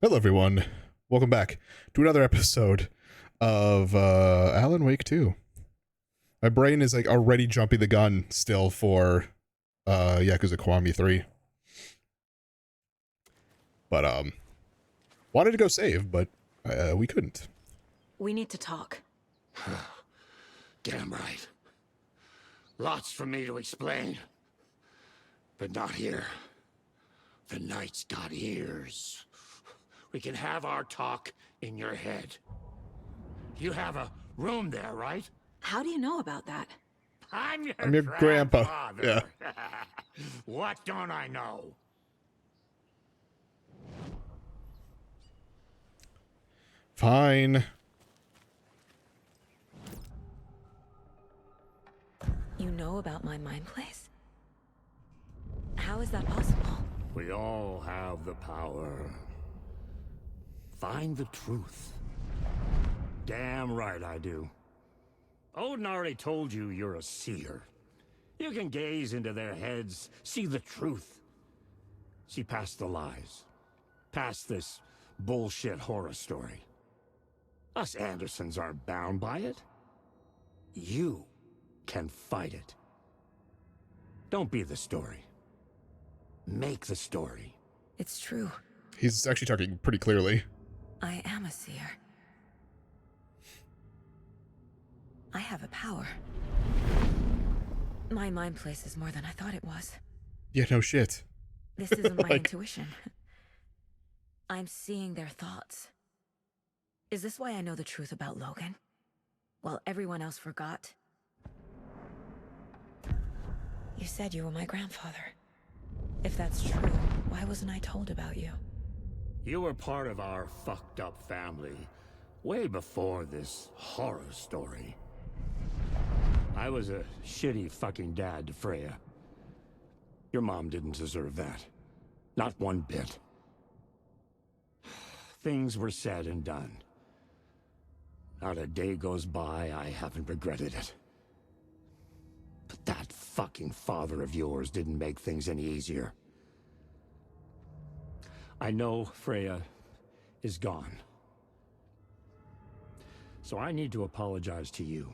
Hello, everyone. Welcome back to another episode of Alan Wake 2. My brain is like already jumping the gun still for Yakuza Kiwami 3. But wanted to go save, but we couldn't. We need to talk. Damn right. Lots for me to explain. But not here. The night's got ears. We can have our talk in your head. You have a room there, right? How do you know about that? I'm your grandpa. grandfather. Yeah. What don't I know? Fine. You know about my mind place? How is that possible? We all have the power. Find the truth. Damn right I do. Odin already told you you're a seer. You can gaze into their heads, see the truth. See past the lies. Past this bullshit horror story. Us Andersons aren't bound by it. You can fight it. Don't be the story. Make the story. It's true. He's actually talking pretty clearly. I am a seer. I have a power. My mind place is more than I thought it was. Yeah, no shit. This isn't my Like- intuition. I'm seeing their thoughts. Is this why I know the truth about Logan? While everyone else forgot? You said you were my grandfather. If that's true, why wasn't I told about you? You were part of our fucked up family way before this horror story. I was a shitty fucking dad to Freya. Your mom didn't deserve that. Not one bit. Things were said and done. Not a day goes by I haven't regretted it. But that fucking father of yours didn't make things any easier. I know Freya is gone. So I need to apologize to you.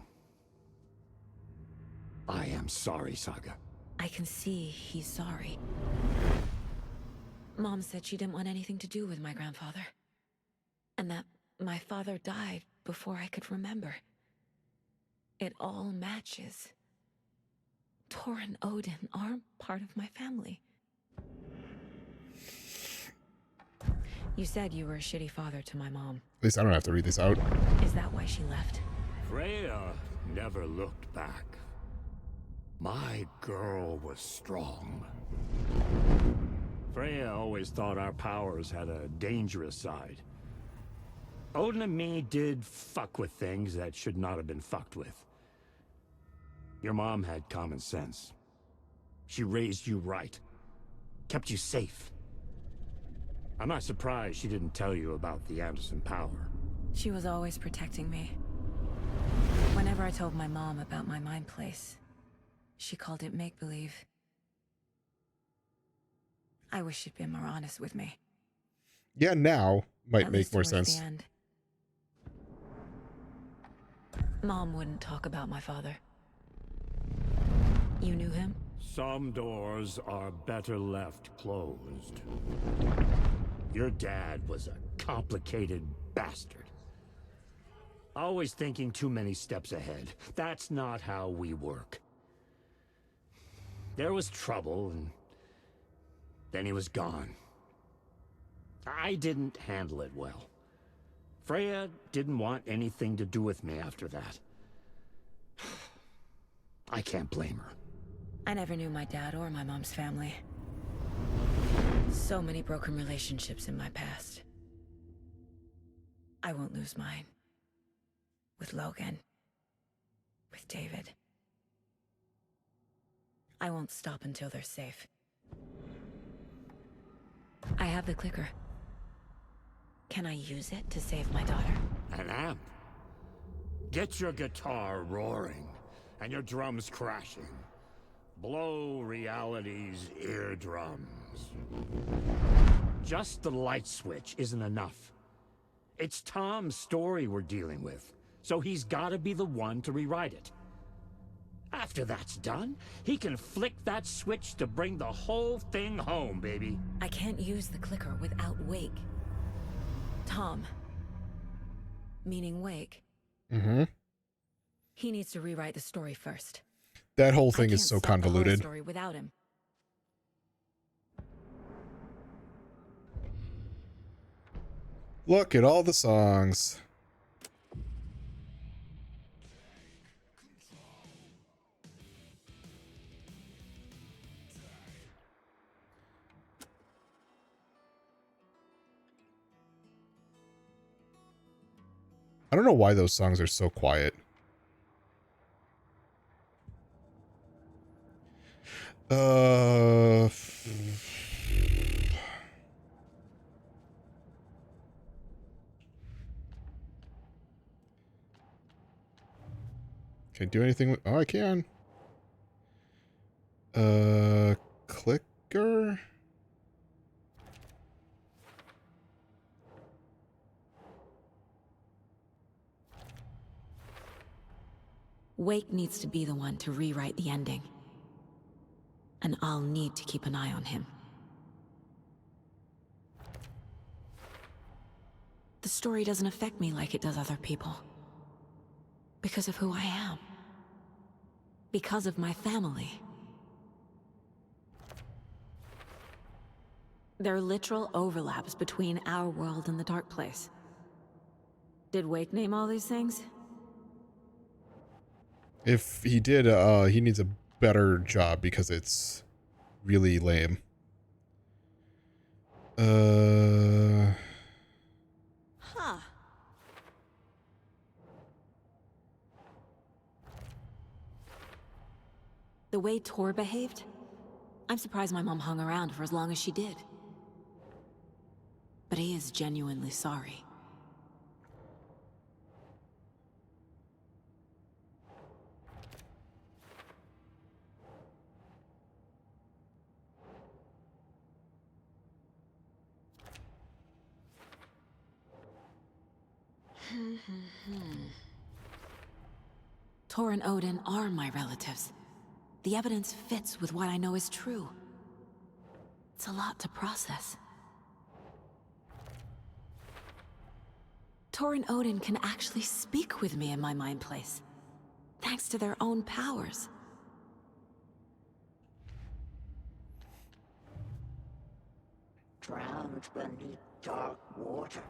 I am sorry, Saga. I can see he's sorry. Mom said she didn't want anything to do with my grandfather. And that my father died before I could remember. It all matches. Tor and Odin aren't part of my family. You said you were a shitty father to my mom. At least I don't have to read this out. Is that why she left? Freya never looked back. My girl was strong. Freya always thought our powers had a dangerous side. Odin and me did fuck with things that should not have been fucked with. Your mom had common sense. She raised you right. Kept you safe. I'm not surprised she didn't tell you about the Anderson power. She was always protecting me. Whenever I told my mom about my mind place, she called it make-believe. I wish she'd been more honest with me. Yeah, now might At make least more towards the sense. end. Mom wouldn't talk about my father. You knew him? Some doors are better left closed. Your dad was a complicated bastard. Always thinking too many steps ahead. That's not how we work. There was trouble, and then he was gone. I didn't handle it well. Freya didn't want anything to do with me after that. I can't blame her. I never knew my dad or my mom's family. So many broken relationships in my past. I won't lose mine. With Logan. With David. I won't stop until they're safe. I have the clicker. Can I use it to save my daughter? An amp. Get your guitar roaring and your drums crashing. Blow reality's eardrums. Just the light switch isn't enough. It's Tom's story we're dealing with, so he's gotta be the one to rewrite it. After that's done, he can flick that switch to bring the whole thing home, baby. I can't use the clicker without Wake. Tom, meaning Wake, Mm-hmm. he needs to rewrite the story first. That whole I thing can't is so stop the whole convoluted. story without him. Look at all the songs. I don't know why those songs are so quiet. Uh... Can I do anything with... Oh, I can. Clicker? Wake needs to be the one to rewrite the ending. And I'll need to keep an eye on him. The story doesn't affect me like it does other people. Because of who I am. Because of my family. There are literal overlaps between our world and the Dark Place. Did Wake name all these things? If he did, he needs a better job because it's really lame. Huh. The way Tor behaved? I'm surprised my mom hung around for as long as she did. But he is genuinely sorry. Tor and Odin are my relatives. The evidence fits with what I know is true. It's a lot to process. Tor and Odin can actually speak with me in my mind place, thanks to their own powers. Drowned beneath dark water.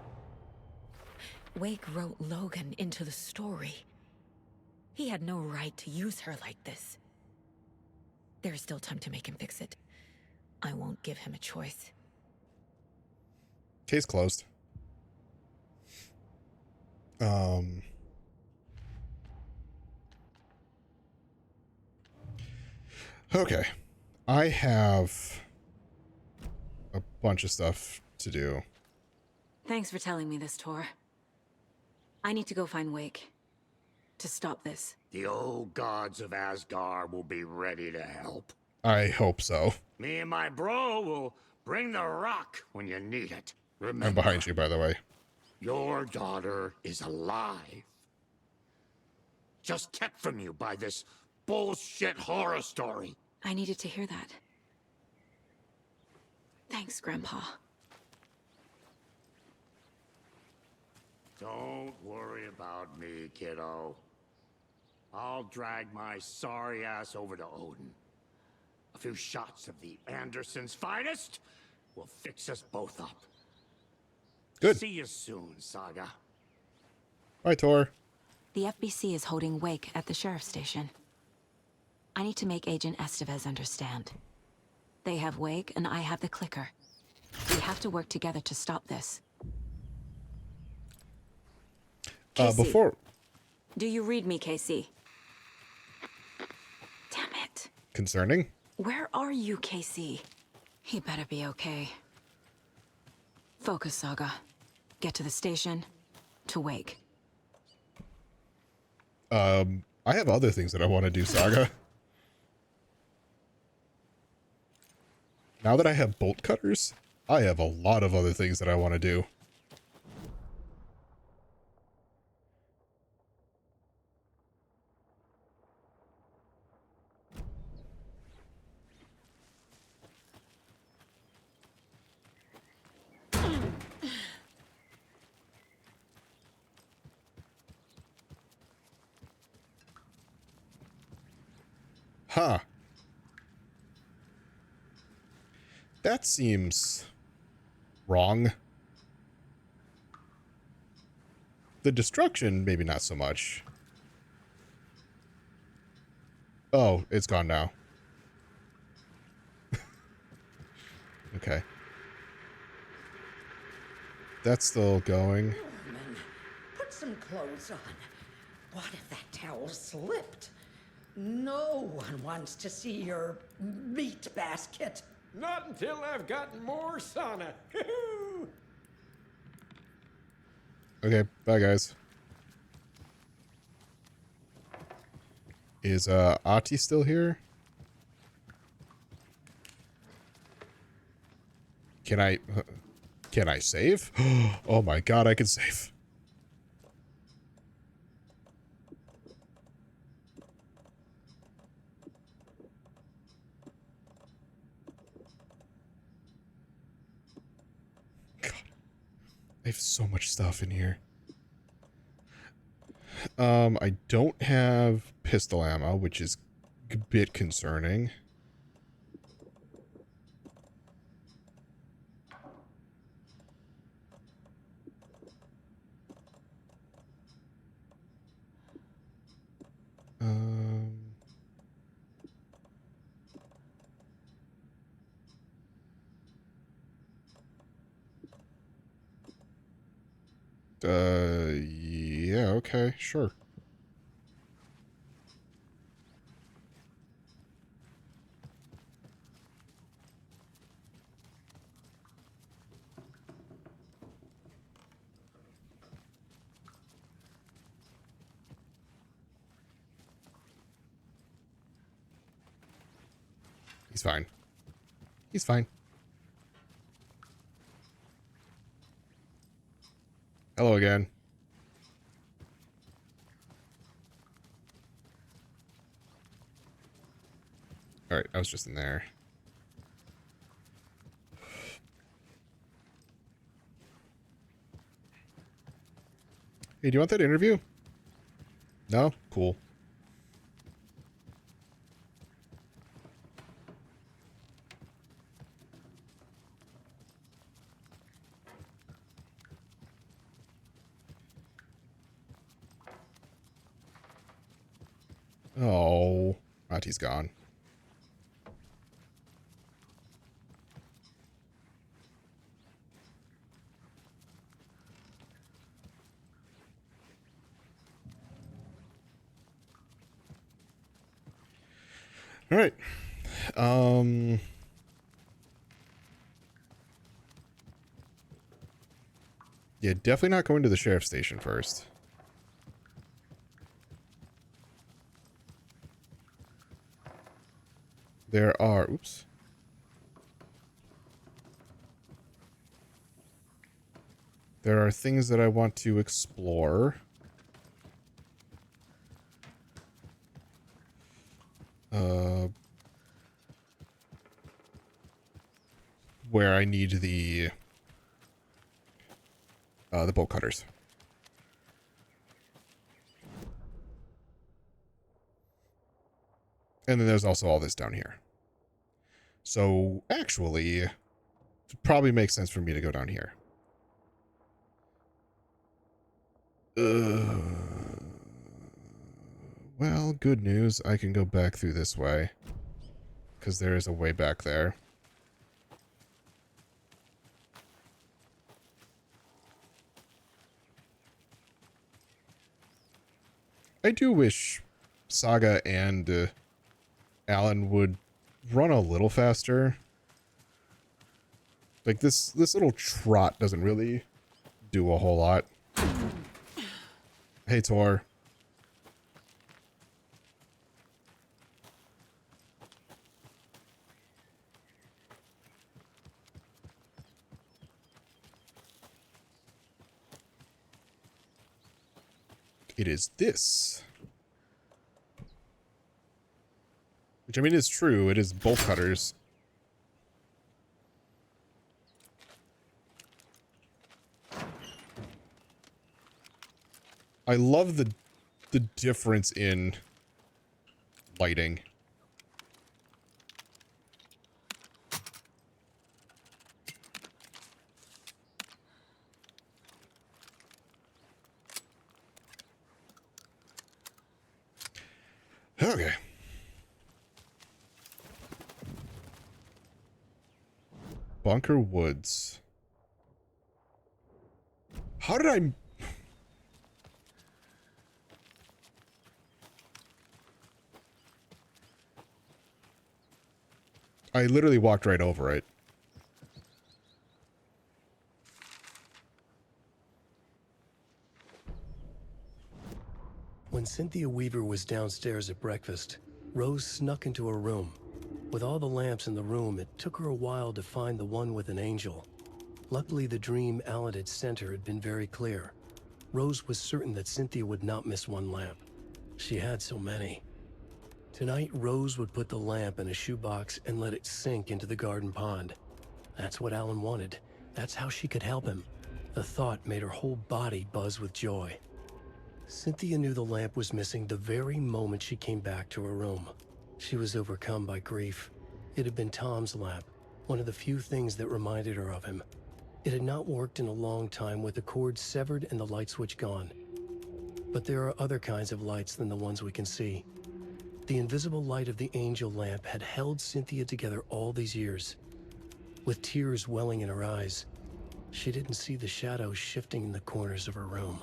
Wake wrote Logan into the story. He had no right to use her like this. There is still time to make him fix it. I won't give him a choice. Case closed. Okay. I have a bunch of stuff to do. Thanks for telling me this, Tor. I need to go find Wake. To stop this. The old gods of Asgard will be ready to help. I hope so. Me and my bro will bring the rock when you need it. Remember, I'm behind you, by the way. your daughter is alive. Just kept from you by this bullshit horror story. I needed to hear that. Thanks, Grandpa. Don't worry about me, kiddo. I'll drag my sorry ass over to Odin. A few shots of the Andersons' finest will fix us both up. Good. See you soon, Saga. Bye, Tor. The FBC is holding Wake at the sheriff's station. I need to make Agent Estevez understand. They have Wake and I have the clicker. We have to work together to stop this. KC, Before... do you read me, KC? Damn it. Concerning? Where are you, KC? He better be okay. Focus, Saga. Get to the station. To Wake. I have other things that I want to do, Saga. Now that I have bolt cutters, I have a lot of other things that I want to do. Huh. That seems wrong. The destruction, maybe not so much. Oh, it's gone now. Okay. That's still going. Norman, put some clothes on. What if that towel slipped? No one wants to see your meat basket. Not until I've gotten more sauna. Okay, bye guys. Is Ati still here? Can I save? Oh my god, I can save. God. I have so much stuff in here. I don't have pistol ammo, which is a bit concerning. Um, yeah, okay, sure. He's fine. He's fine. Hello again. Alright, I was just in there. Hey, do you want that interview? No? Cool. Oh, Ati's gone. All right. Yeah, definitely not going to the sheriff's station first. There are, oops. There are things that I want to explore. Where I need the bolt cutters. And then there's also all this down here. So, actually, it probably makes sense for me to go down here. Well, good news. I can go back through this way. Because there is a way back there. I do wish Saga and Alan would run a little faster. Like, this little trot doesn't really do a whole lot. Hey, Tor. it is this. Which, I mean, is true. It is bolt cutters. I love the difference in lighting. Okay. Bunker Woods. How did I... I literally walked right over it. When Cynthia Weaver was downstairs at breakfast, Rose snuck into her room. With all the lamps in the room, it took her a while to find the one with an angel. Luckily, the dream Alan had sent her had been very clear. Rose was certain that Cynthia would not miss one lamp. She had so many. Tonight, Rose would put the lamp in a shoebox and let it sink into the garden pond. That's what Alan wanted. That's how she could help him. The thought made her whole body buzz with joy. Cynthia knew the lamp was missing the very moment she came back to her room. She was overcome by grief. It had been Tom's lamp, one of the few things that reminded her of him. It had not worked in a long time with the cord severed and the light switch gone. But there are other kinds of lights than the ones we can see. The invisible light of the angel lamp had held Cynthia together all these years. With tears welling in her eyes, she didn't see the shadows shifting in the corners of her room.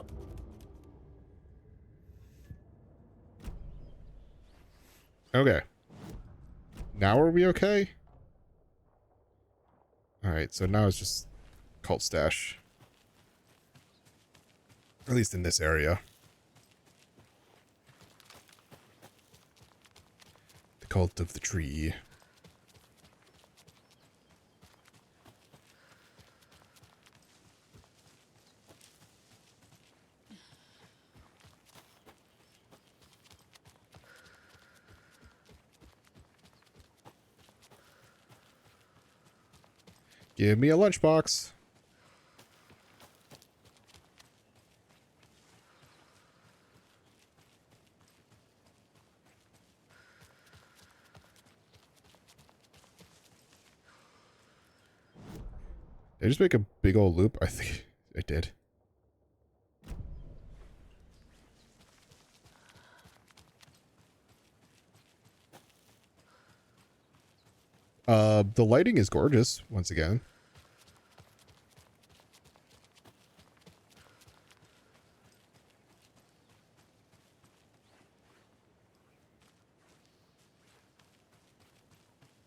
Okay. Now are we okay? Alright, so now it's just cult stash. At least in this area. The cult of the tree. Give me a lunchbox. Did I just make a big old loop? I think I did. The lighting is gorgeous, once again.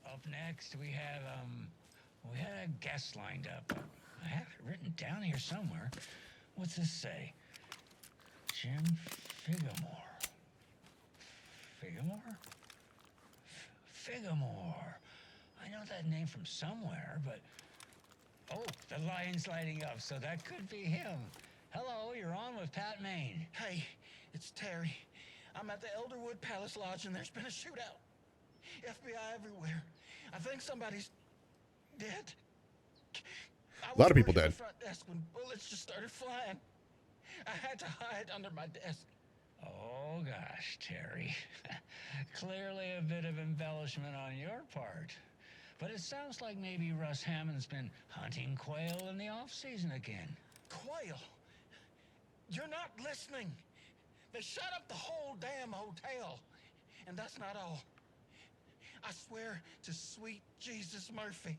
Up next, we had a guest lined up. I have it written down here somewhere. What's this say? Jim Figamore. Figamore? Figamore. I know that name from somewhere, but... Oh, the line's lighting up, so that could be him. Hello, you're on with Pat Maine. Hey, it's Terry. I'm at the Elderwood Palace Lodge and there's been a shootout. FBI everywhere. I think somebody's dead. A lot of people dead. I was working the front desk when bullets just started flying. I had to hide under my desk. Oh, gosh, Terry. Clearly a bit of embellishment on your part. But it sounds like maybe Russ Hammond's been hunting quail in the off-season again. Quail? You're not listening. They shut up the whole damn hotel. And that's not all. I swear to sweet Jesus Murphy,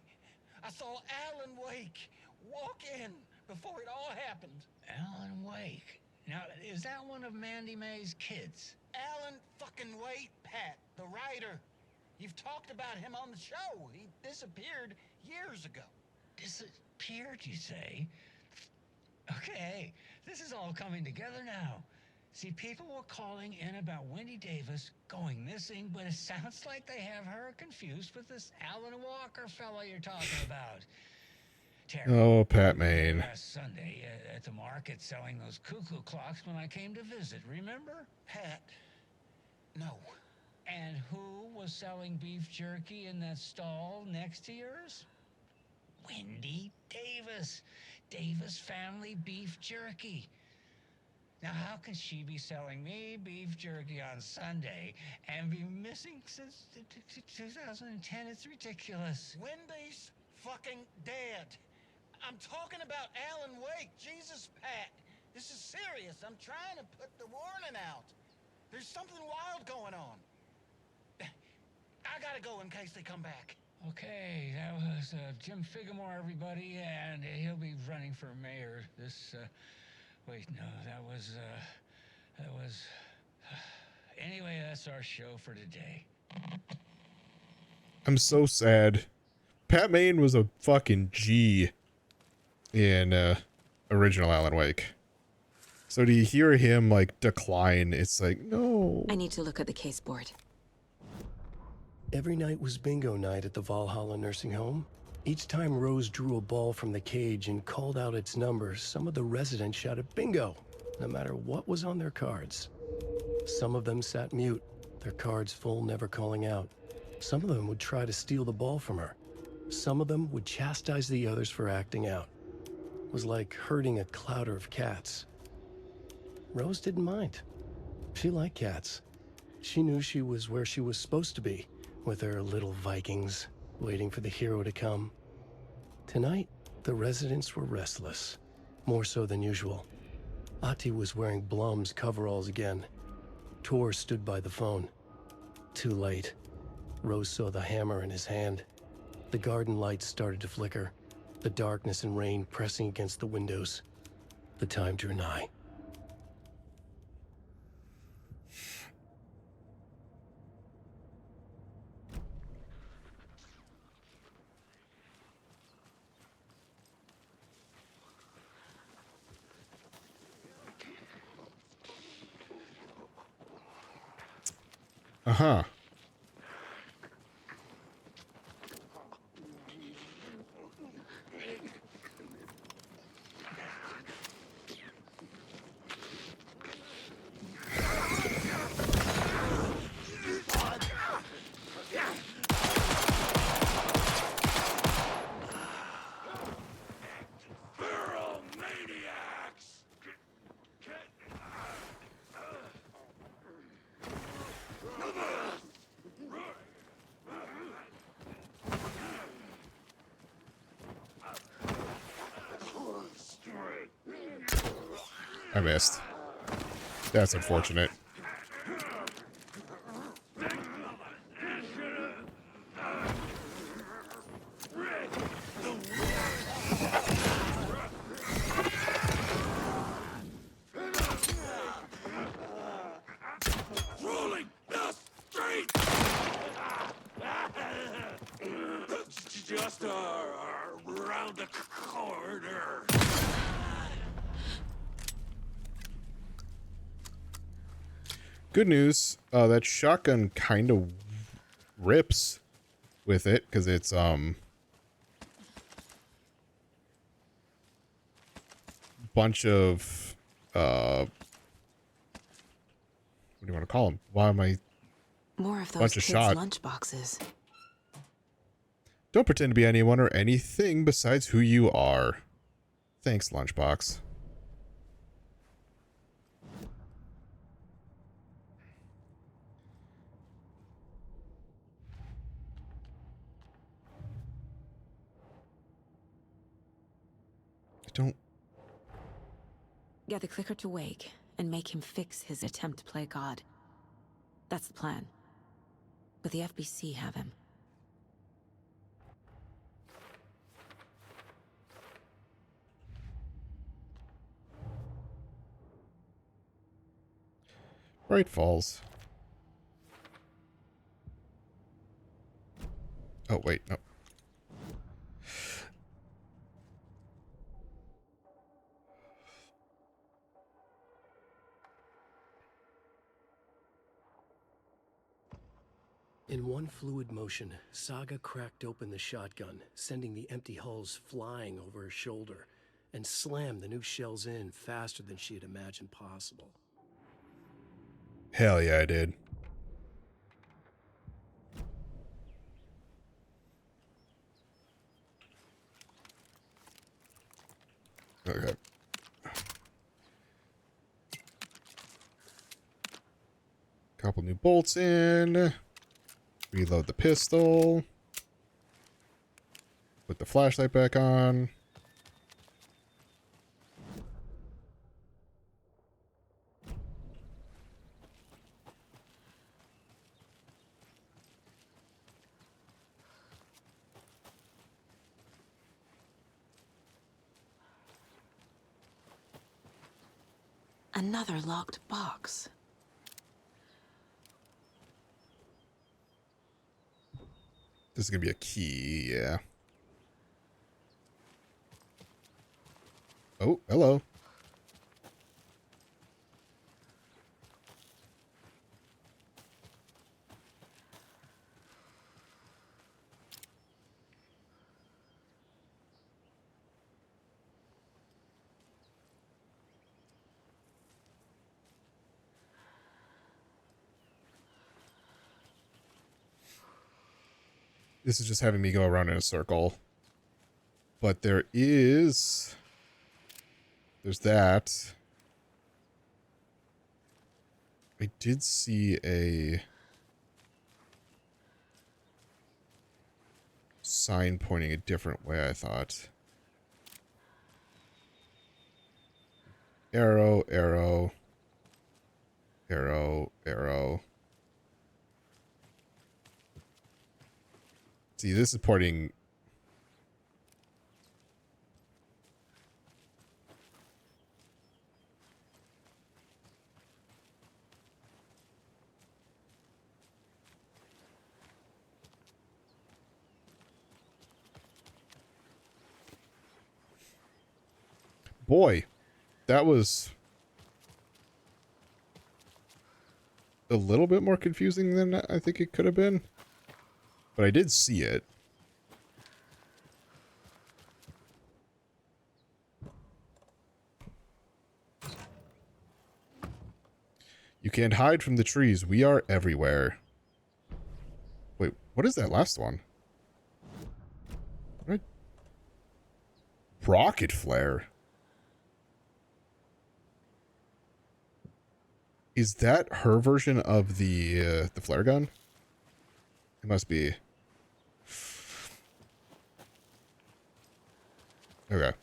I saw Alan Wake walk in before it all happened. Alan Wake. Now, is that one of Mandy May's kids? Alan fucking Wake, Pat, the writer. You've talked about him on the show. He disappeared years ago. Disappeared, you say? Okay, this is all coming together now. See, people were calling in about Wendy Davis going missing, but it sounds like they have her confused with this Alan Walker fellow you're talking about. Terry, Oh, Pat Maine. last Sunday, at the market selling those cuckoo clocks when I came to visit, remember? Pat, no. And who was selling beef jerky in that stall next to yours? Wendy Davis. Davis Family Beef Jerky. Now, how can she be selling me beef jerky on Sunday and be missing since 2010? It's ridiculous. Wendy's fucking dead. I'm talking about Alan Wake. Jesus, Pat. This is serious. I'm trying to put the warning out. There's something wild going on. I gotta go in case they come back. Okay, that was Jim Figamore, everybody, and he'll be running for mayor this, wait, no, that was, anyway, that's our show for today. I'm so sad. Pat Maine was a fucking G in original Alan Wake. So to hear him like decline, it's like, no. I need to look at the case board. Every night was bingo night at the Valhalla nursing home. Each time Rose drew a ball from the cage and called out its number, some of the residents shouted bingo, no matter what was on their cards. Some of them sat mute, their cards full, never calling out. Some of them would try to steal the ball from her. Some of them would chastise the others for acting out. It was like herding a clouder of cats. Rose didn't mind. She liked cats. She knew she was where she was supposed to be, with her little Vikings, waiting for the hero to come. Tonight, the residents were restless, more so than usual. Ati was wearing Blum's coveralls again. Tor stood by the phone. Too late. Rose saw the hammer in his hand. The garden lights started to flicker, the darkness and rain pressing against the windows. The time drew nigh. Uh-huh. I missed. That's unfortunate. Rolling the street! Just around the corner. Good news, that shotgun kind of rips with it, because it's, bunch of, what do you want to call them? Why am I... More of those Bunch of kids' shot. lunch boxes. Don't pretend to be anyone or anything besides who you are. Thanks, Lunchbox. Don't... Get the clicker to Wake and make him fix his attempt to play God. That's the plan. But the FBC have him. Bright Falls. Oh, wait, no. In one fluid motion, Saga cracked open the shotgun, sending the empty hulls flying over her shoulder. and slammed the new shells in faster than she had imagined possible. Hell yeah, I did. Okay. Couple new bolts in. Reload the pistol. Put the flashlight back on. Another locked box. This is gonna be a key, yeah. Oh, hello. This is just having me go around in a circle. But there's that. I did see a sign pointing a different way, I thought. Arrow, arrow, arrow, arrow. See, this is pointing... Boy, that was a little bit more confusing than I think it could have been. But I did see it. You can't hide from the trees. We are everywhere. Wait, what is that last one? What? Rocket flare. Is that her version of the flare gun? It must be. Okay.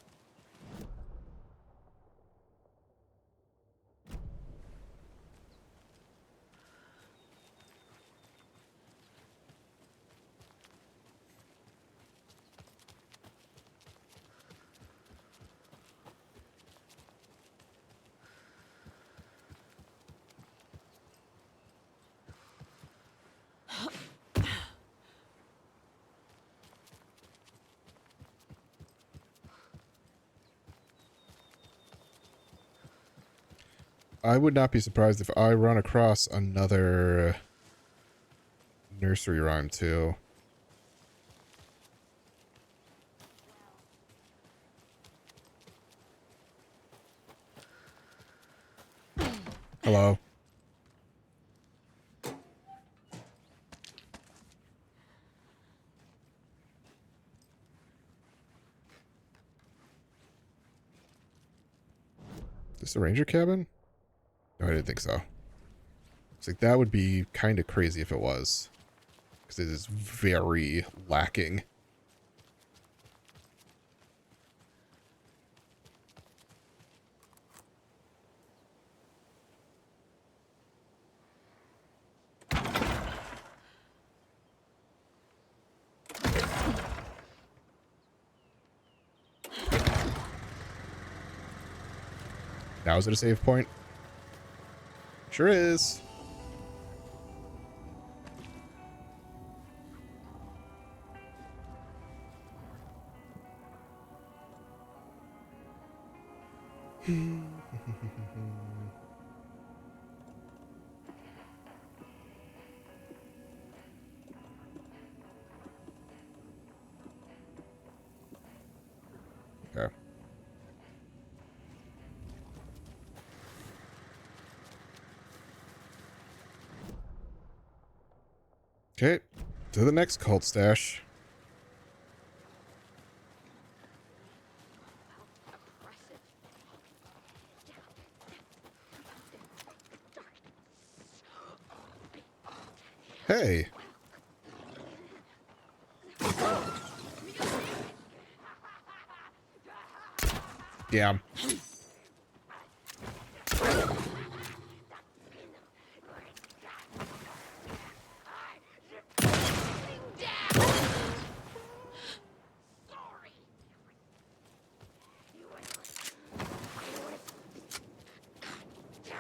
I would not be surprised if I run across another nursery rhyme too. Hello. Is this a ranger cabin? No, I didn't think so. It's like that would be kind of crazy if it was. Because it is very lacking. Now is it a save point? Sure is. Okay. Okay, to the next cult stash. Hey. Damn.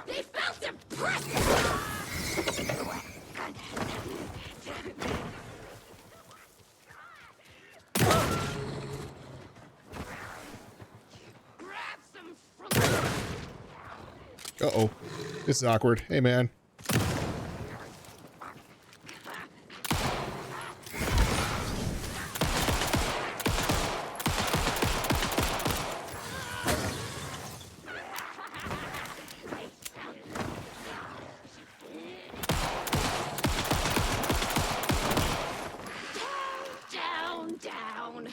They felt impressive! Uh-oh. This is awkward. Hey, man. Down, down.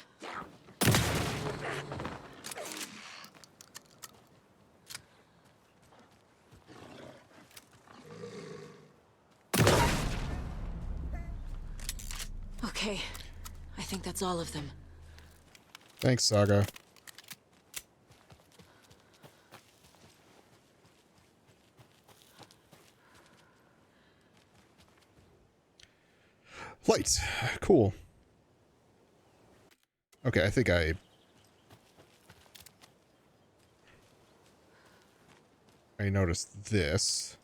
Okay, I think that's all of them. Thanks, Saga. Lights. Cool. Okay, I think I noticed this.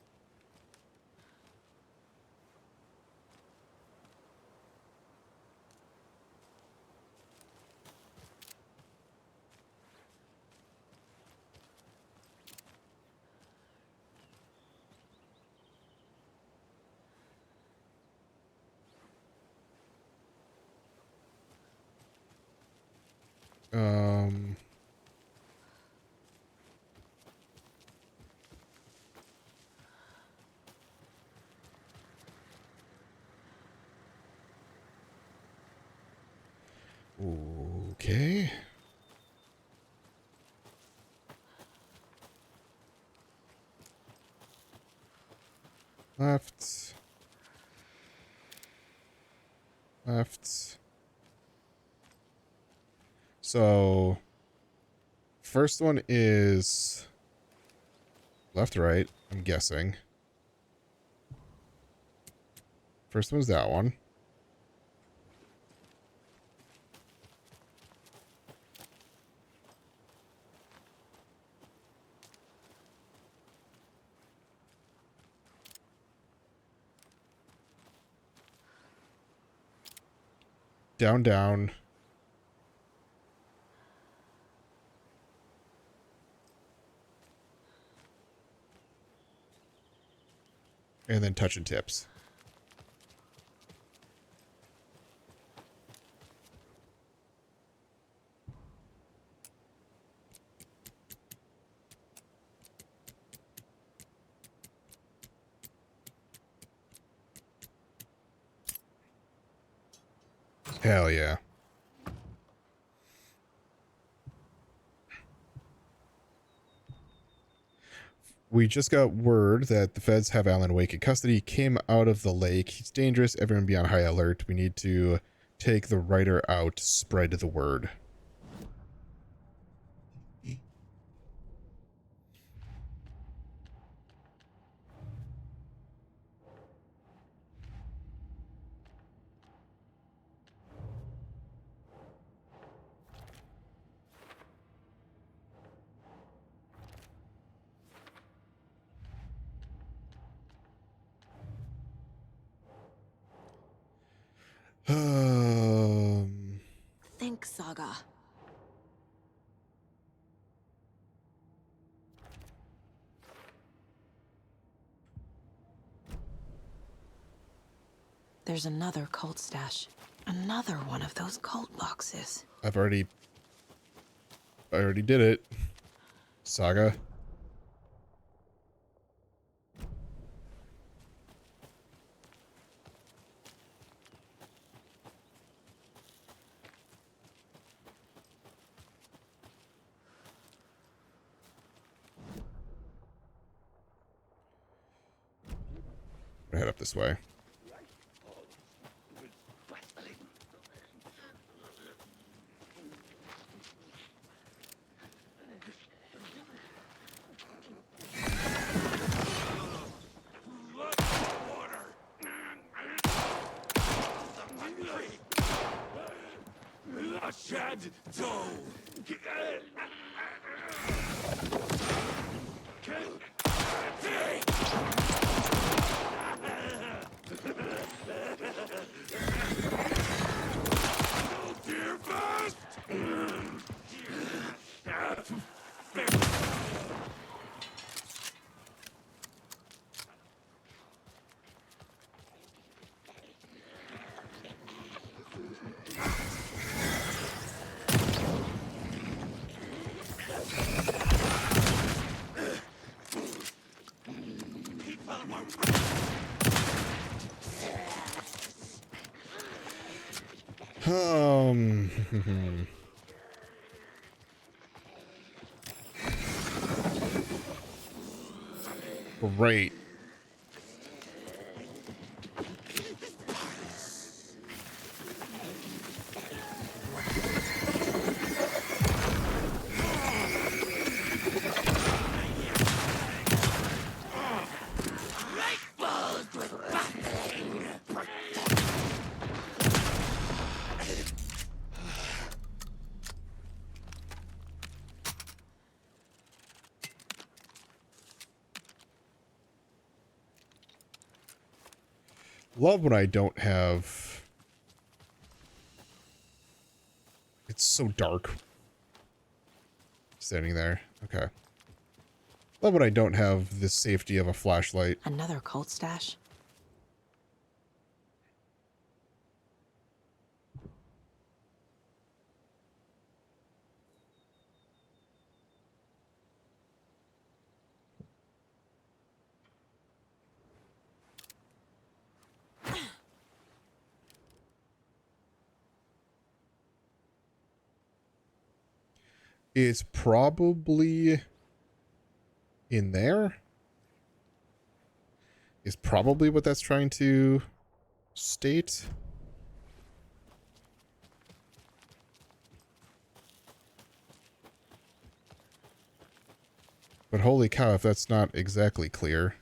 Um... Okay. Left. Left. So, first one is left, right, I'm guessing. First one's that one. Down, down. And then touching tips. Hell yeah. We just got word that the feds have Alan Wake in custody. He came out of the lake. He's dangerous. Everyone be on high alert. We need to take the writer out. Spread the word. Think, Saga. There's another cult stash. Another one of those cult boxes. I already did it. Saga. head up this way. Great. Love when I don't have... It's so dark. Standing there. Okay. Love when I don't have the safety of a flashlight. Another cult stash? It's probably in there. Is probably what that's trying to state. But holy cow, if that's not exactly clear.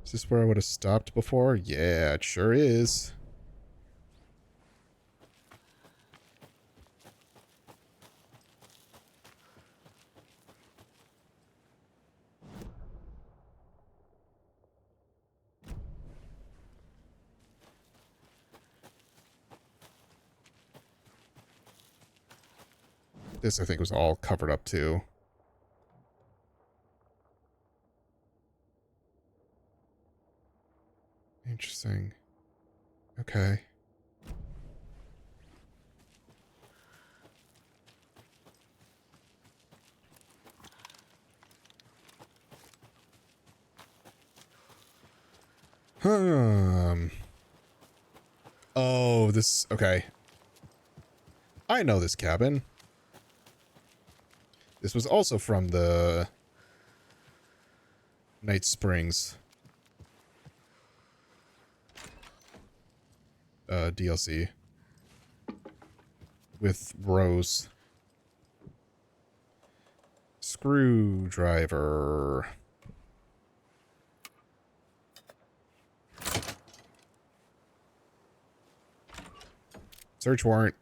Is this where I would have stopped before? Yeah, it sure is. This, I think, was all covered up, too. Interesting. Okay. Oh, this... Okay. I know this cabin. This was also from the Night Springs DLC with Rose. Screwdriver. Search warrant.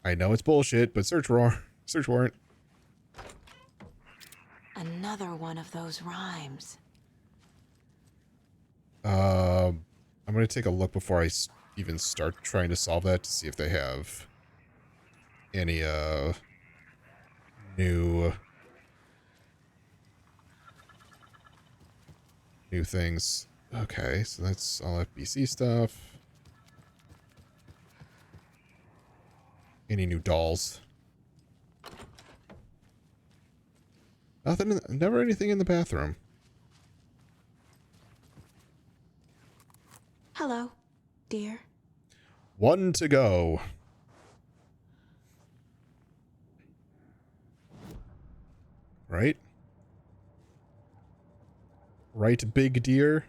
I know it's bullshit, but search warrant. Another one of those rhymes. I'm going to take a look before I even start trying to solve that to see if they have any, new things. Okay, so that's all FBC stuff. Any new dolls? Nothing, never anything in the bathroom. Hello, dear. One to go. Right? Right, big deer?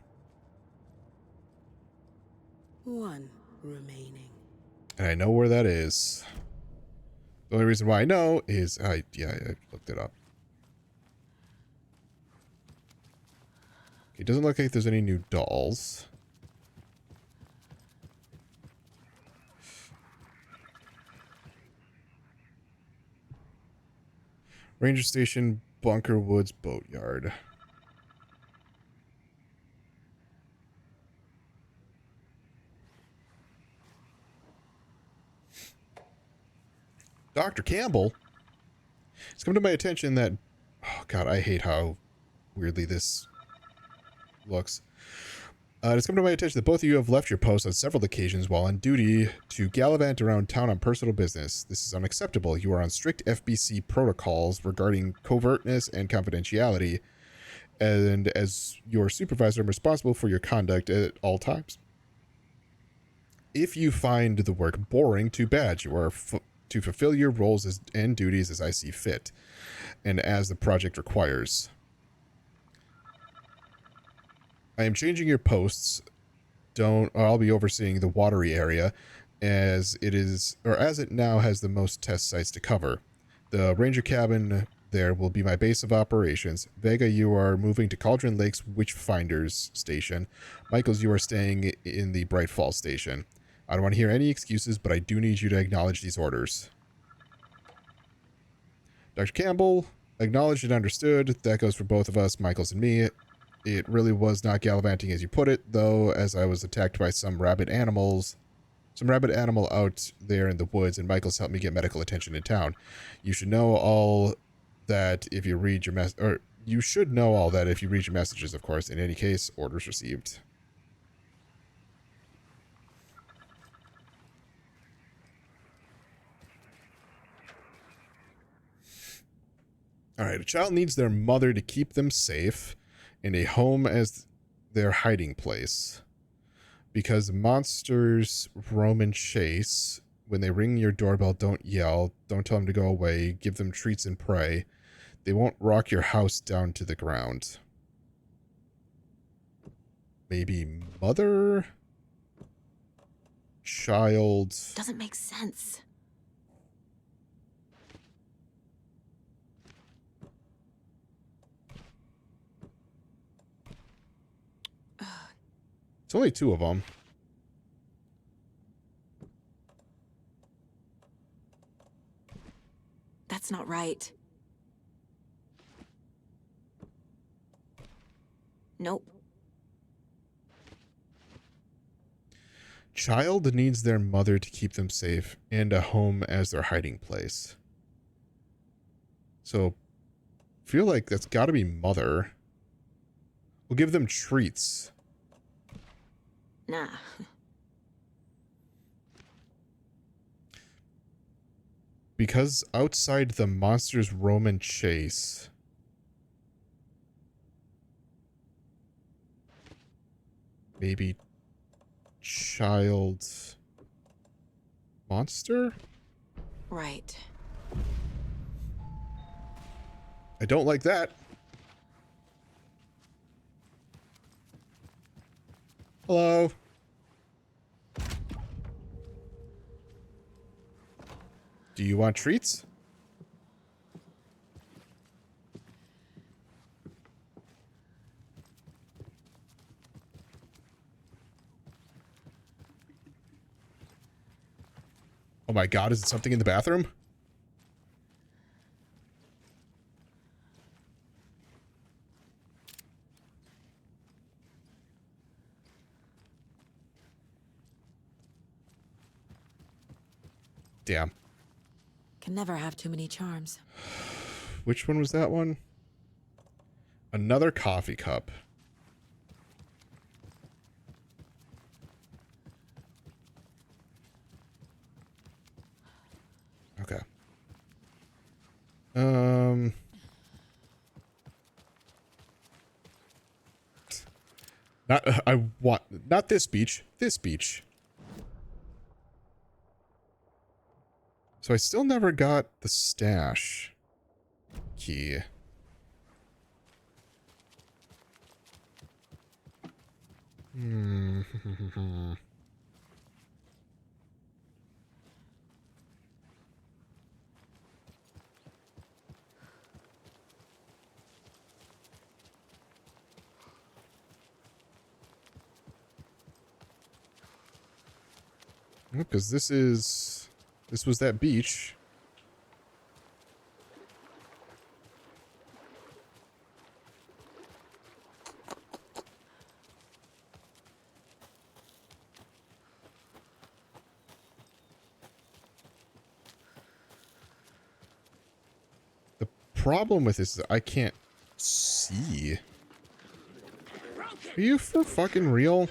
One remaining. And I know where that is. The only reason why I know is I looked it up. It doesn't look like there's any new dolls. Ranger Station, Bunker Woods Boatyard. Dr. Campbell? It's come to my attention that... Oh, God, I hate how weirdly this looks. It's come to my attention that both of you have left your posts on several occasions while on duty to gallivant around town on personal business. This is unacceptable. You are on strict FBC protocols regarding covertness and confidentiality, and as your supervisor, I'm responsible for your conduct at all times. If you find the work boring, too bad. You are to fulfill your roles and duties as I see fit, and as the project requires. I am changing your posts. I'll be overseeing the watery area as it now has the most test sites to cover. The ranger cabin there will be my base of operations. Vega, you are moving to Cauldron Lake's Witchfinders station. Michaels, you are staying in the Bright Falls station. I don't want to hear any excuses, but I do need you to acknowledge these orders. Dr. Campbell, acknowledged and understood. That goes for both of us, Michaels and me. It really was not gallivanting as you put it, though, as I was attacked by some rabid animal out there in the woods, and Michaels helped me get medical attention in town. You should know all that if you read your you should know all that if you read your messages, of course. In any case, orders received. Alright, a child needs their mother to keep them safe, and a home as their hiding place. Because monsters roam and chase. When they ring your doorbell, don't yell. Don't tell them to go away. Give them treats and pray. They won't rock your house down to the ground. Maybe mother? Child? Doesn't make sense. It's only two of them. That's not right. Nope. Child needs their mother to keep them safe and a home as their hiding place. So, feel like that's got to be mother. We'll give them treats. Nah. Because outside the monsters roam and chase. Maybe child monster? Right. I don't like that. Hello. Do you want treats? Oh my God, is it something in the bathroom? Damn. Can never have too many charms. Which one was that one? Another coffee cup. Okay. I want, not this beach, this beach. So I still never got the stash key. Hmm. Because this was that beach. The problem with this is I can't see. Are you for fucking real?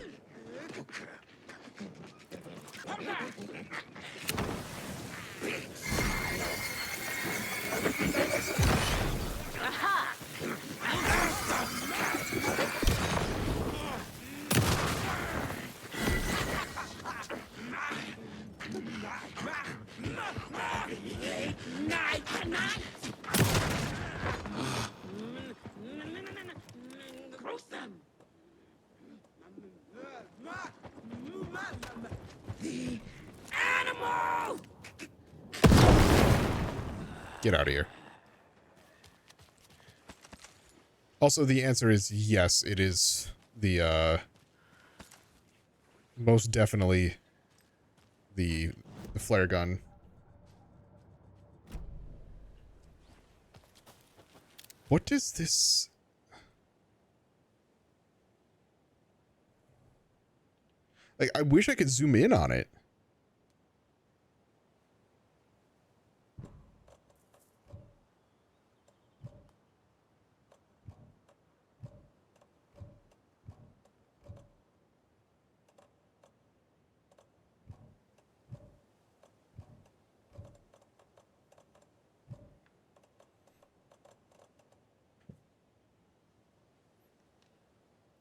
Get out of here. Also, the answer is yes, it is the, most definitely the flare gun. What does this... Like, I wish I could zoom in on it.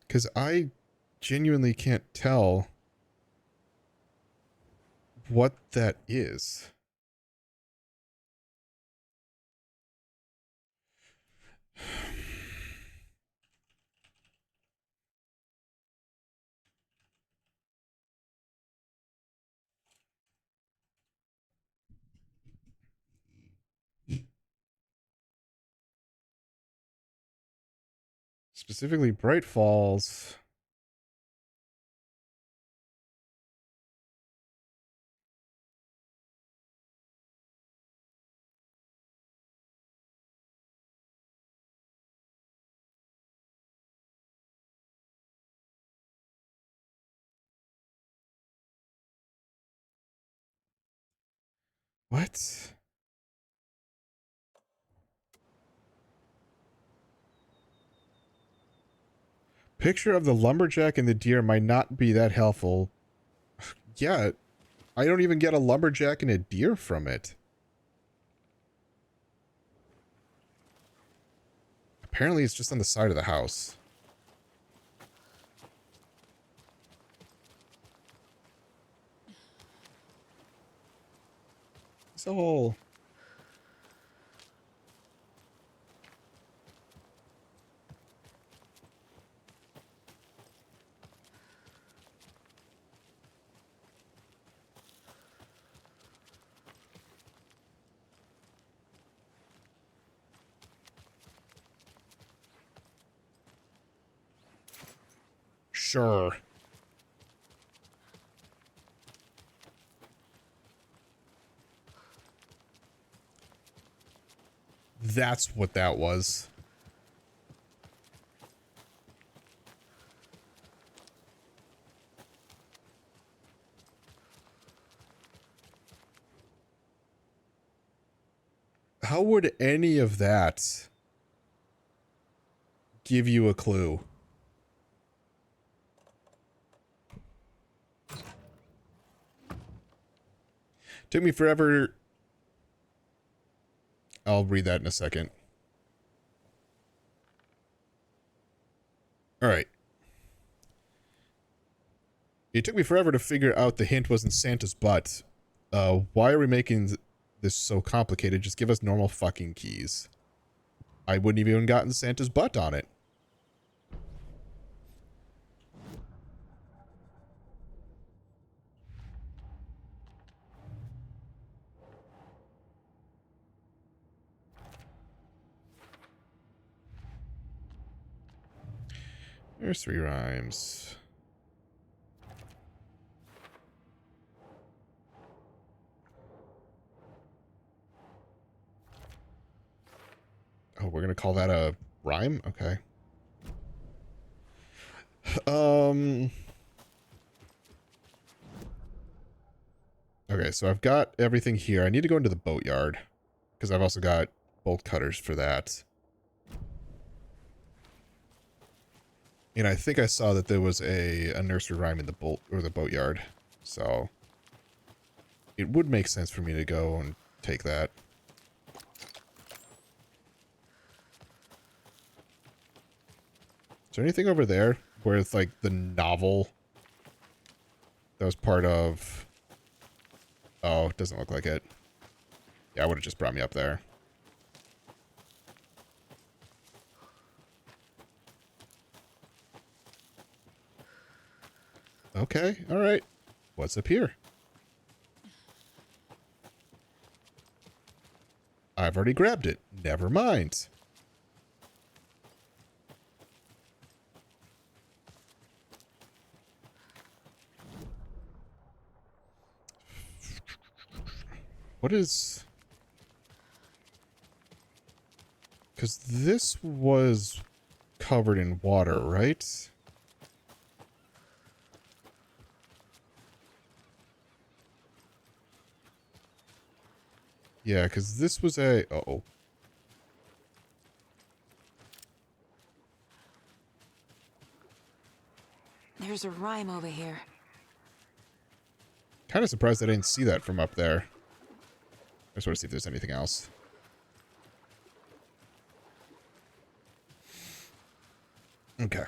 Because I genuinely can't tell what that is. Specifically, Bright Falls. What? Picture of the lumberjack and the deer might not be that helpful. Yeah, I don't even get a lumberjack and a deer from it. Apparently it's just on the side of the house. It's a whole... Sure. That's what that was. How would any of that give you a clue? Took me forever. I'll read that in a second. All right. It took me forever to figure out the hint wasn't Santa's butt. Why are we making this so complicated? Just give us normal fucking keys. I wouldn't have even gotten Santa's butt on it. There's 3 rhymes. Oh, we're gonna call that a rhyme? Okay. Okay, so I've got everything here. I need to go into the boatyard because I've also got bolt cutters for that. And I think I saw that there was a nursery rhyme in the boatyard. So it would make sense for me to go and take that. Is there anything over there where it's like the novel that was part of... Oh, it doesn't look like it. Yeah, I would have just brought me up there. Okay, alright. What's up here? I've already grabbed it. Never mind. What is... Because this was covered in water, right? Yeah, because this was a... Uh-oh. There's a rhyme over here. Kind of surprised I didn't see that from up there. I just want to see if there's anything else. Okay.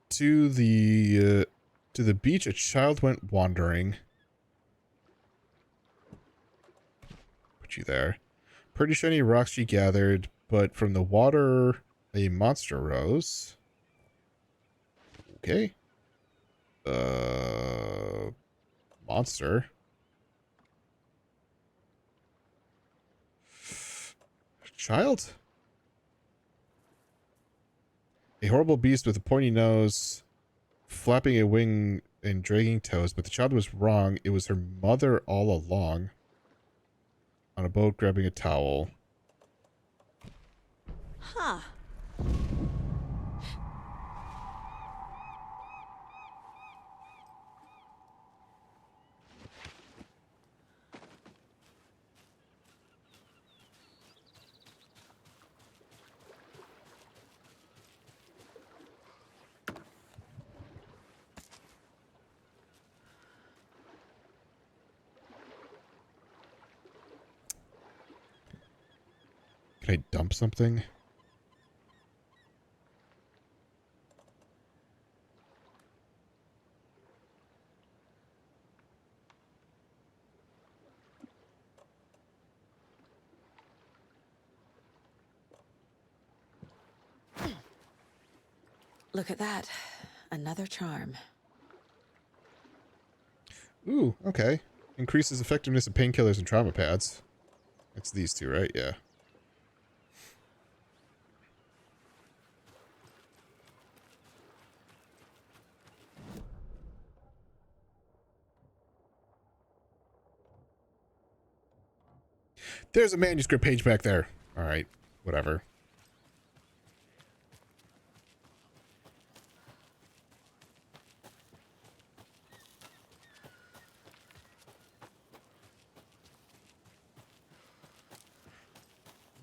To the beach, a child went wandering. Put you there. Pretty shiny rocks she gathered, but from the water, a monster rose. Okay. Monster. Child? A horrible beast with a pointy nose, flapping a wing and dragging toes, but the child was wrong. It was her mother all along. On a boat, grabbing a towel. Huh. Can I dump something? Look at that. Another charm. Ooh, okay. Increases effectiveness of painkillers and trauma pads. It's these two, right? Yeah. There's a manuscript page back there. All right, whatever.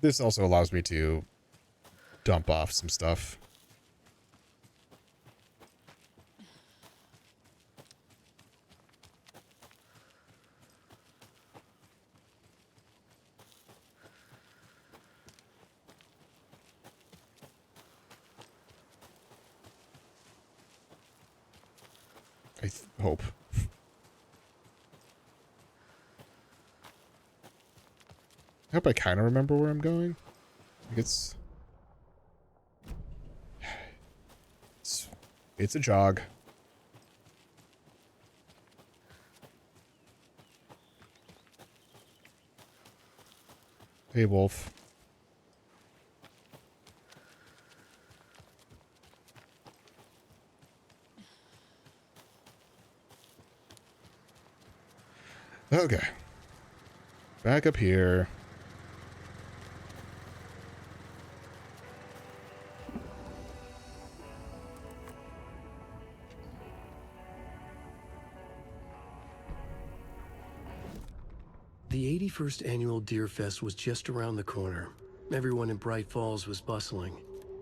This also allows me to dump off some stuff. I hope. I hope I kind of remember where I'm going. Like it's a jog. Hey, Wolf. Okay. Back up here. The 81st annual Deer Fest was just around the corner. Everyone in Bright Falls was bustling.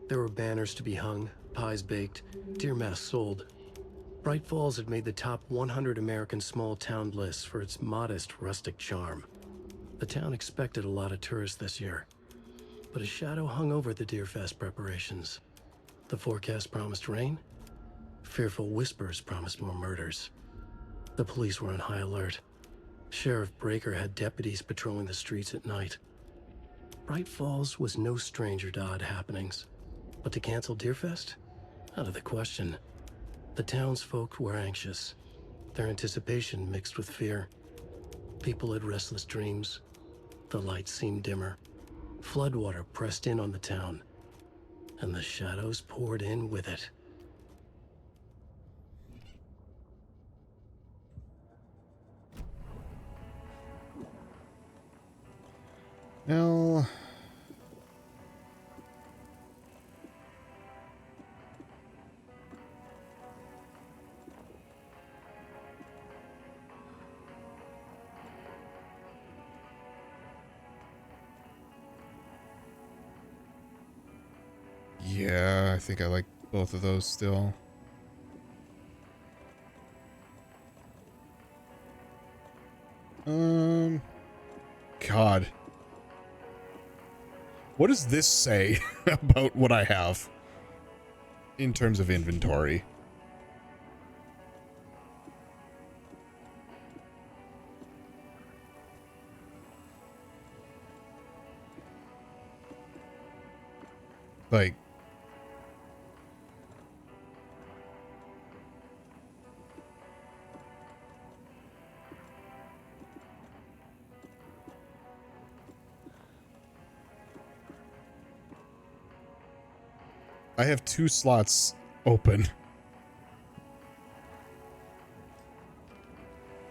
There were banners to be hung, pies baked, deer masks sold. Bright Falls had made the top 100 American small town lists for its modest rustic charm. The town expected a lot of tourists this year, but a shadow hung over the Deer Fest preparations. The forecast promised rain. Fearful whispers promised more murders. The police were on high alert. Sheriff Breaker had deputies patrolling the streets at night. Bright Falls was no stranger to odd happenings, but to cancel Deerfest? Out of the question. The townsfolk were anxious, their anticipation mixed with fear. People had restless dreams. The lights seemed dimmer. Floodwater pressed in on the town, and the shadows poured in with it. Now, yeah, I think I like both of those still. God. What does this say about what I have in terms of inventory? Like, I have 2 slots open.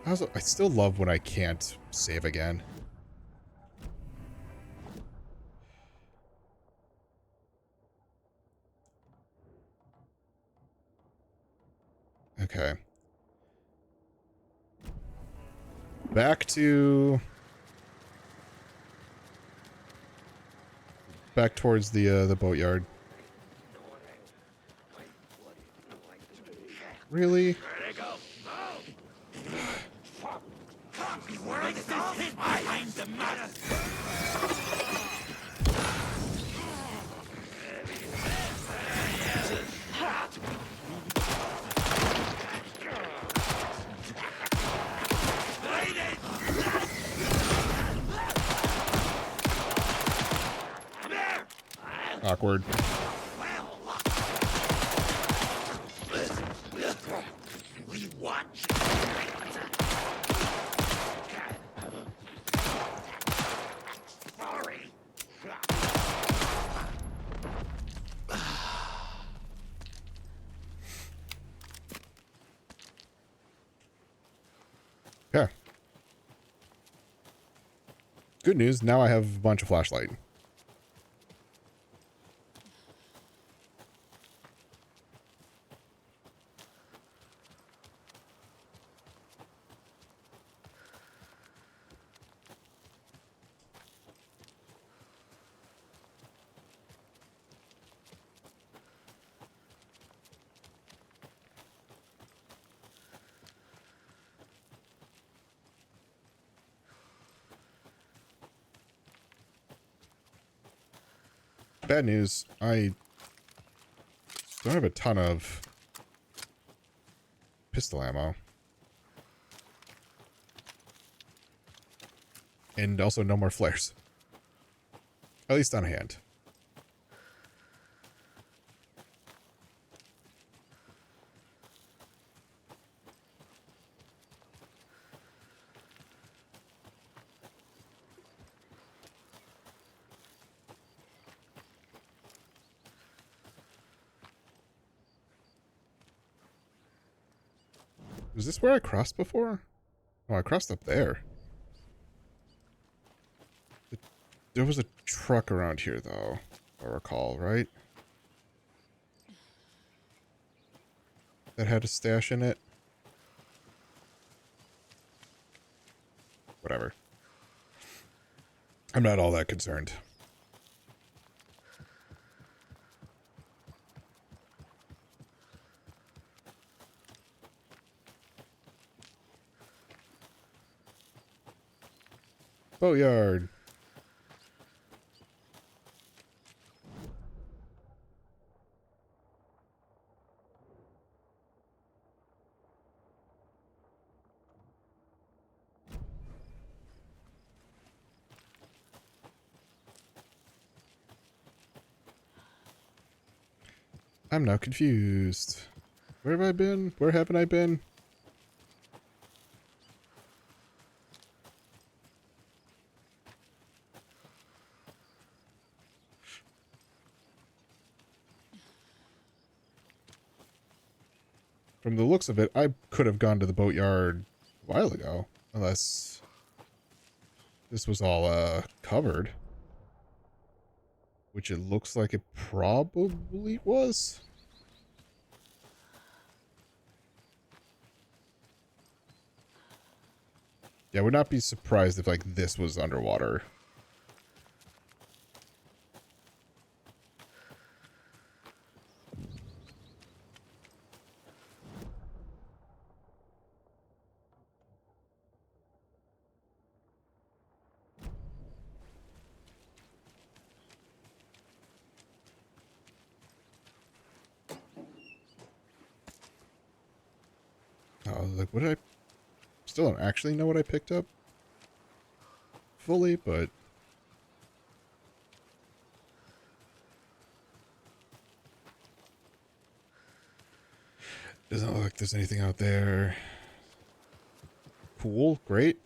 I still love when I can't save again. Okay. Back towards the boatyard. Really? Awkward. Yeah. Good news, now I have a bunch of flashlight. Bad news, I don't have a ton of pistol ammo. And also no more flares. At least on hand. Was this where I crossed before? Oh, I crossed up there. There was a truck around here, though, if I recall, right? That had a stash in it. Whatever. I'm not all that concerned. Boatyard. I'm now confused. Where have I been? Where haven't I been? From the looks of it, I could have gone to the boatyard a while ago. Unless this was all covered. Which it looks like it probably was. Yeah, I would not be surprised if, like, this was underwater. Oh, like, what did I... Still don't actually know what I picked up fully, but... Doesn't look like there's anything out there. Cool, great.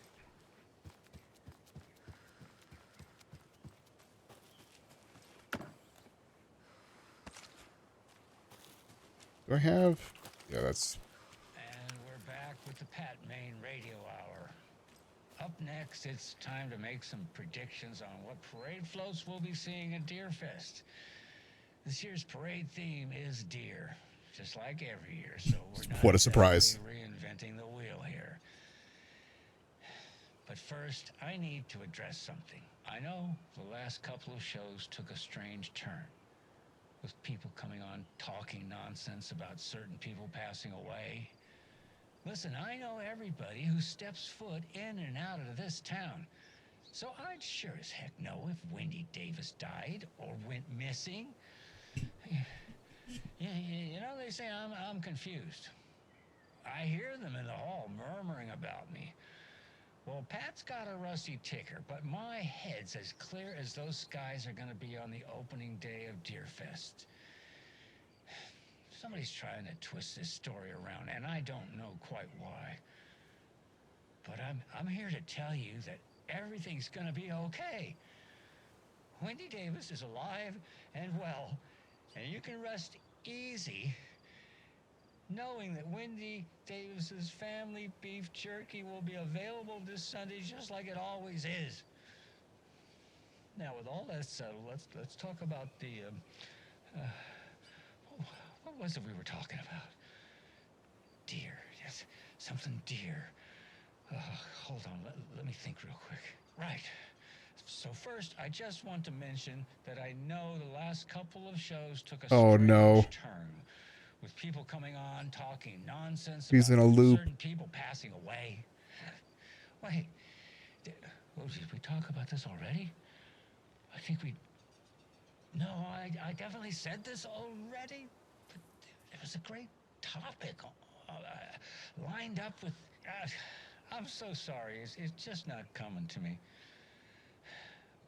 Do I have... Yeah, that's... And we're back with the Pat Main Radio Hour. Up next, it's time to make some predictions on what parade floats we'll be seeing at Deerfest. This year's parade theme is deer, just like every year, so we're not What a surprise. exactly reinventing the wheel here. But first, I need to address something. I know the last couple of shows took a strange turn, with people coming on talking nonsense about certain people passing away. Listen, I know everybody who steps foot in and out of this town, so I'd sure as heck know if Wendy Davis died or went missing. Yeah, you know, they say I'm confused. I hear them in the hall murmuring about me. Well, Pat's got a rusty ticker, but my head's as clear as those skies are going to be on the opening day of Deerfest. Somebody's trying to twist this story around, and I don't know quite why. But I'm here to tell you that everything's going to be okay. Wendy Davis is alive and well, and you can rest easy knowing that Wendy Davis's family beef jerky will be available this Sunday just like it always is. Now, with all that settled, let's talk about the what was it we were talking about? Deer. Yes, something deer. Hold on, let me think real quick. Right. So first, I just want to mention that I know the last couple of shows took a strange turn, with people coming on talking nonsense He's about in a loop. certain people passing away. Wait, did we talk about this already? I think we... No, I definitely said this already, but it was a great topic lined up with... I'm so sorry. It's just not coming to me.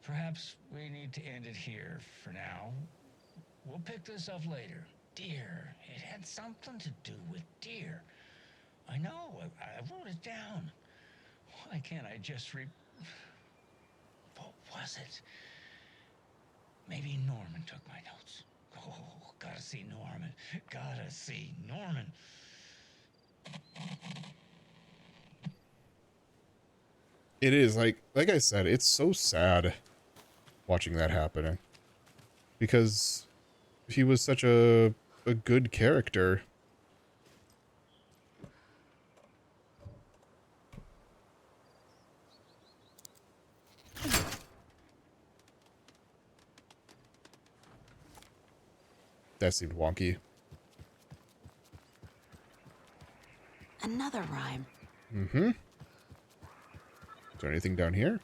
Perhaps we need to end it here for now. We'll pick this up later. Deer. It had something to do with deer. I know. I wrote it down. Why can't I just What was it? Maybe Norman took my notes. Oh, gotta see Norman. Gotta see Norman. It is like I said, it's so sad watching that happening because he was such a good character. That seemed wonky. Another rhyme. Mm-hmm. Is there anything down here?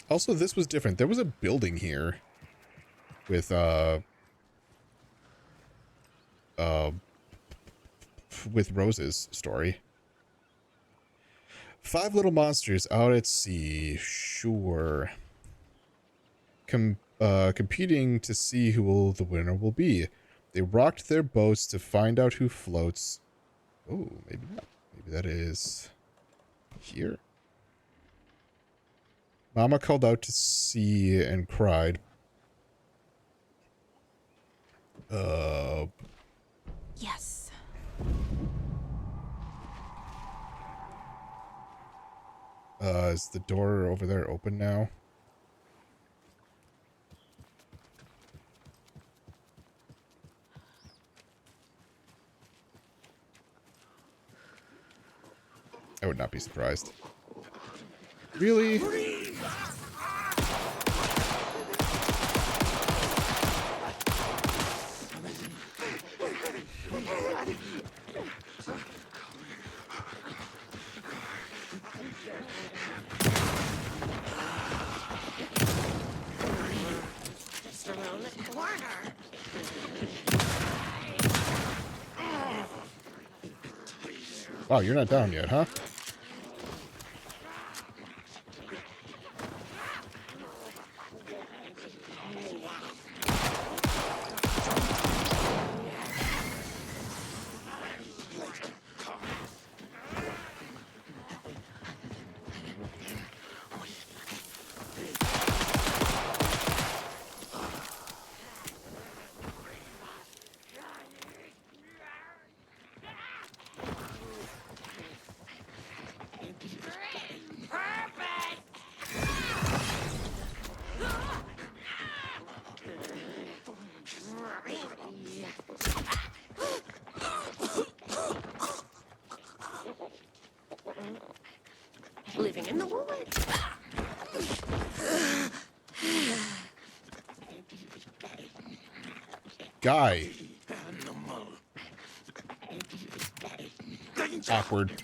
Also, this was different. There was a building here with with Rose's story. 5 little monsters out at sea. Sure. Competing to see who the winner will be. They rocked their boats to find out who floats. Oh, maybe not. Maybe that is here. Mama called out to sea and cried. Yes. Is the door over there open now? I would not be surprised. Really? Just around the corner. Wow, you're not down yet, huh? Living in the woods. Guy. Awkward.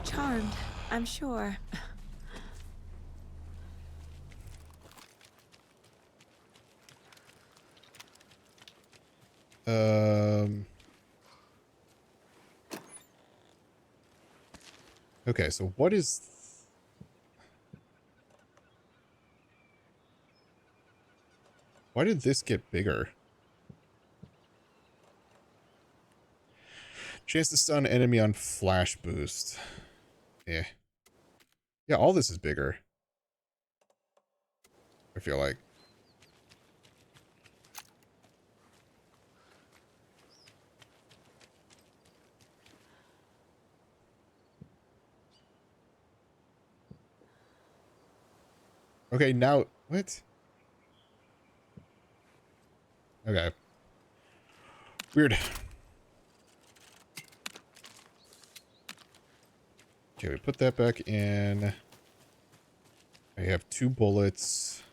Charmed, I'm sure. Okay, so what is... Why did this get bigger? Chance to stun enemy on flash boost. Yeah. Yeah, all this is bigger. I feel like. Okay, now... What? Okay. Weird. Okay, we put that back in. I have 2 bullets.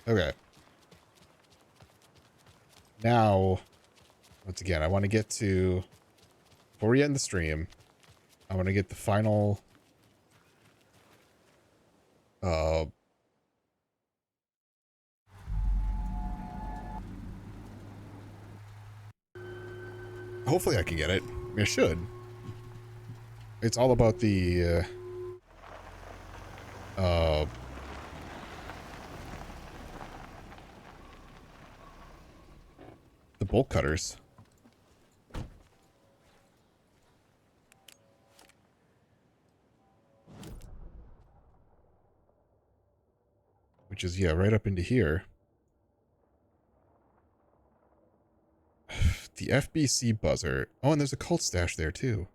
Okay. Now, once again, I want to get to, before we end the stream, I want to get the final, hopefully I can get it. I mean, I should. It's all about the bolt cutters. Which is, yeah, right up into here. The FBC buzzer. Oh, and there's a cult stash there, too.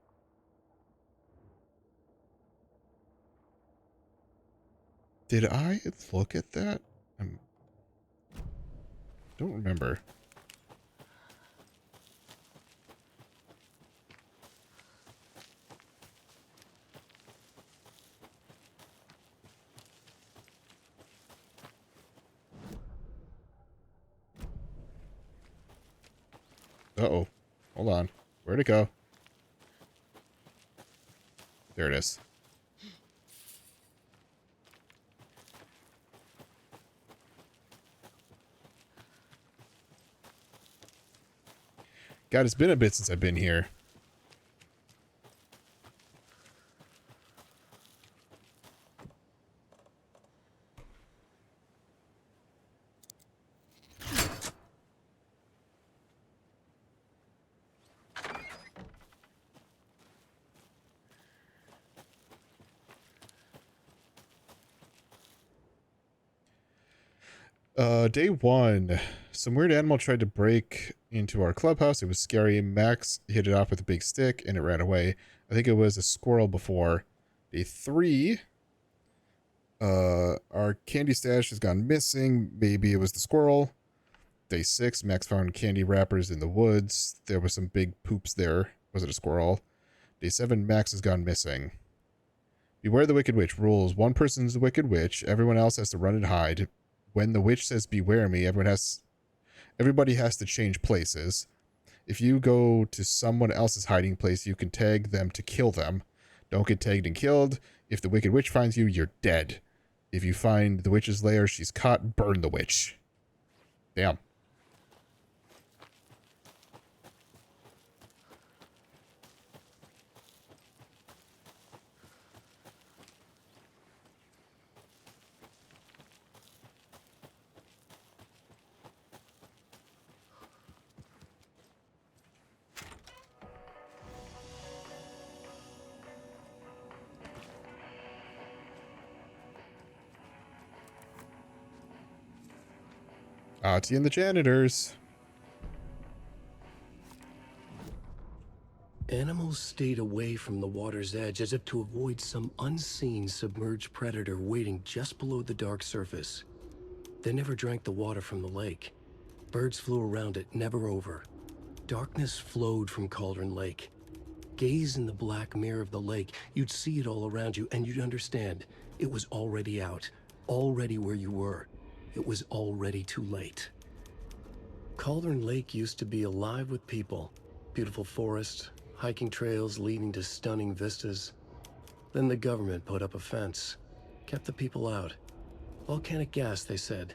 Did I look at that? I don't remember. Uh-oh. Hold on. Where'd it go? There it is. God, it's been a bit since I've been here. Day 1. Some weird animal tried to break into our clubhouse. It was scary. Max hit it off with a big stick and it ran away. I think it was a squirrel before. Day 3. Our candy stash has gone missing. Maybe it was the squirrel. Day 6. Max found candy wrappers in the woods. There was some big poops there. Was it a squirrel? Day 7. Max has gone missing. Beware the Wicked Witch. Rules. One person's the Wicked Witch. Everyone else has to run and hide. When the witch says beware me, everybody has to change places. If you go to someone else's hiding place, you can tag them to kill them. Don't get tagged and killed. If the Wicked Witch finds you, you're dead. If you find the witch's lair, she's caught, burn the witch. Damn. Auntie and the janitors. Animals stayed away from the water's edge as if to avoid some unseen submerged predator waiting just below the dark surface. They never drank the water from the lake. Birds flew around it, never over. Darkness flowed from Cauldron Lake. Gaze in the black mirror of the lake, you'd see it all around you, and you'd understand. It was already out, already where you were. It was already too late. Cauldron Lake used to be alive with people. Beautiful forest, hiking trails leading to stunning vistas. Then the government put up a fence, kept the people out. Volcanic gas, they said.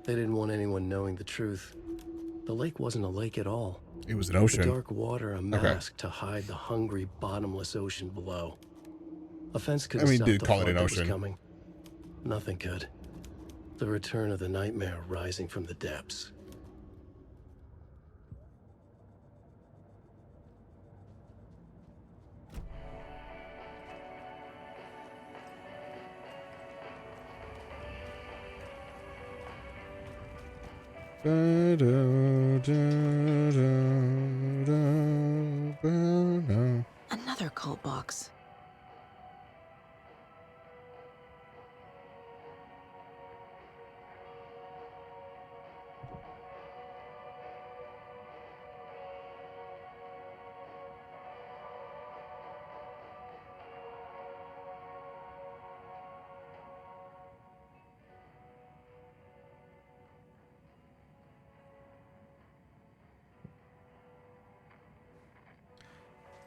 They didn't want anyone knowing the truth. The lake wasn't a lake at all. It was an ocean. The dark water, a mask to hide the hungry, bottomless ocean below. A fence couldn't stop the flood that was coming. Nothing could. The return of the nightmare rising from the depths. Another cult box.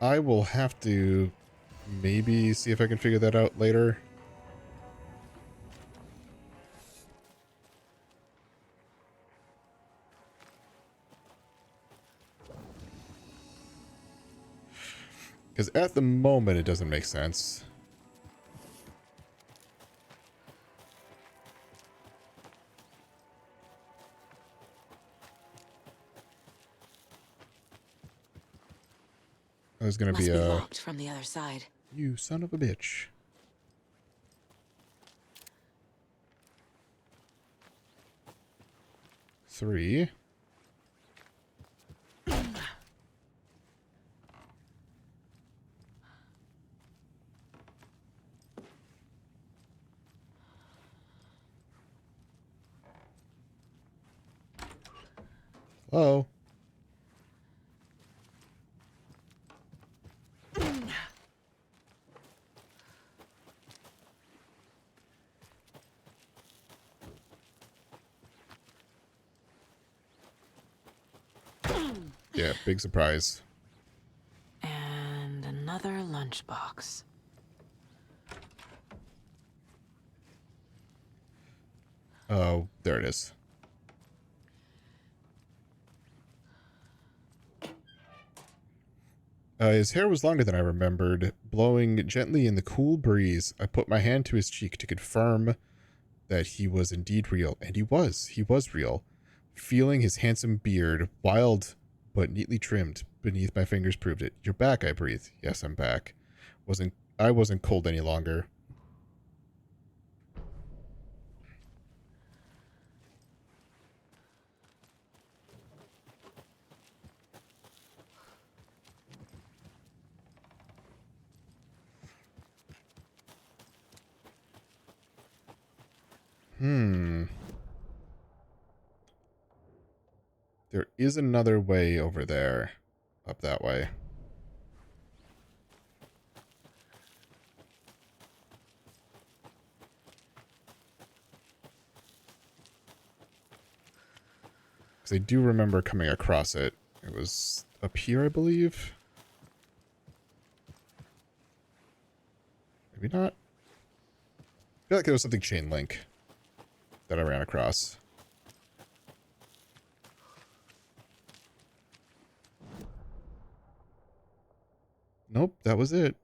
I will have to maybe see if I can figure that out later. Because at the moment, it doesn't make sense. There's going to Must be be a... locked from the other side. You son of a bitch. Three. Hello. Yeah, big surprise. And another lunchbox. Oh, there it is. His hair was longer than I remembered, blowing gently in the cool breeze. I put my hand to his cheek to confirm that he was indeed real. And he was. He was real. Feeling his handsome beard, wild but neatly trimmed, beneath my fingers proved it. You're back, I breathed. Yes, I'm back. I wasn't cold any longer. There is another way over there. Up that way. Because I do remember coming across it. It was up here, I believe. Maybe not. I feel like there was something chain link that I ran across. Nope, that was it.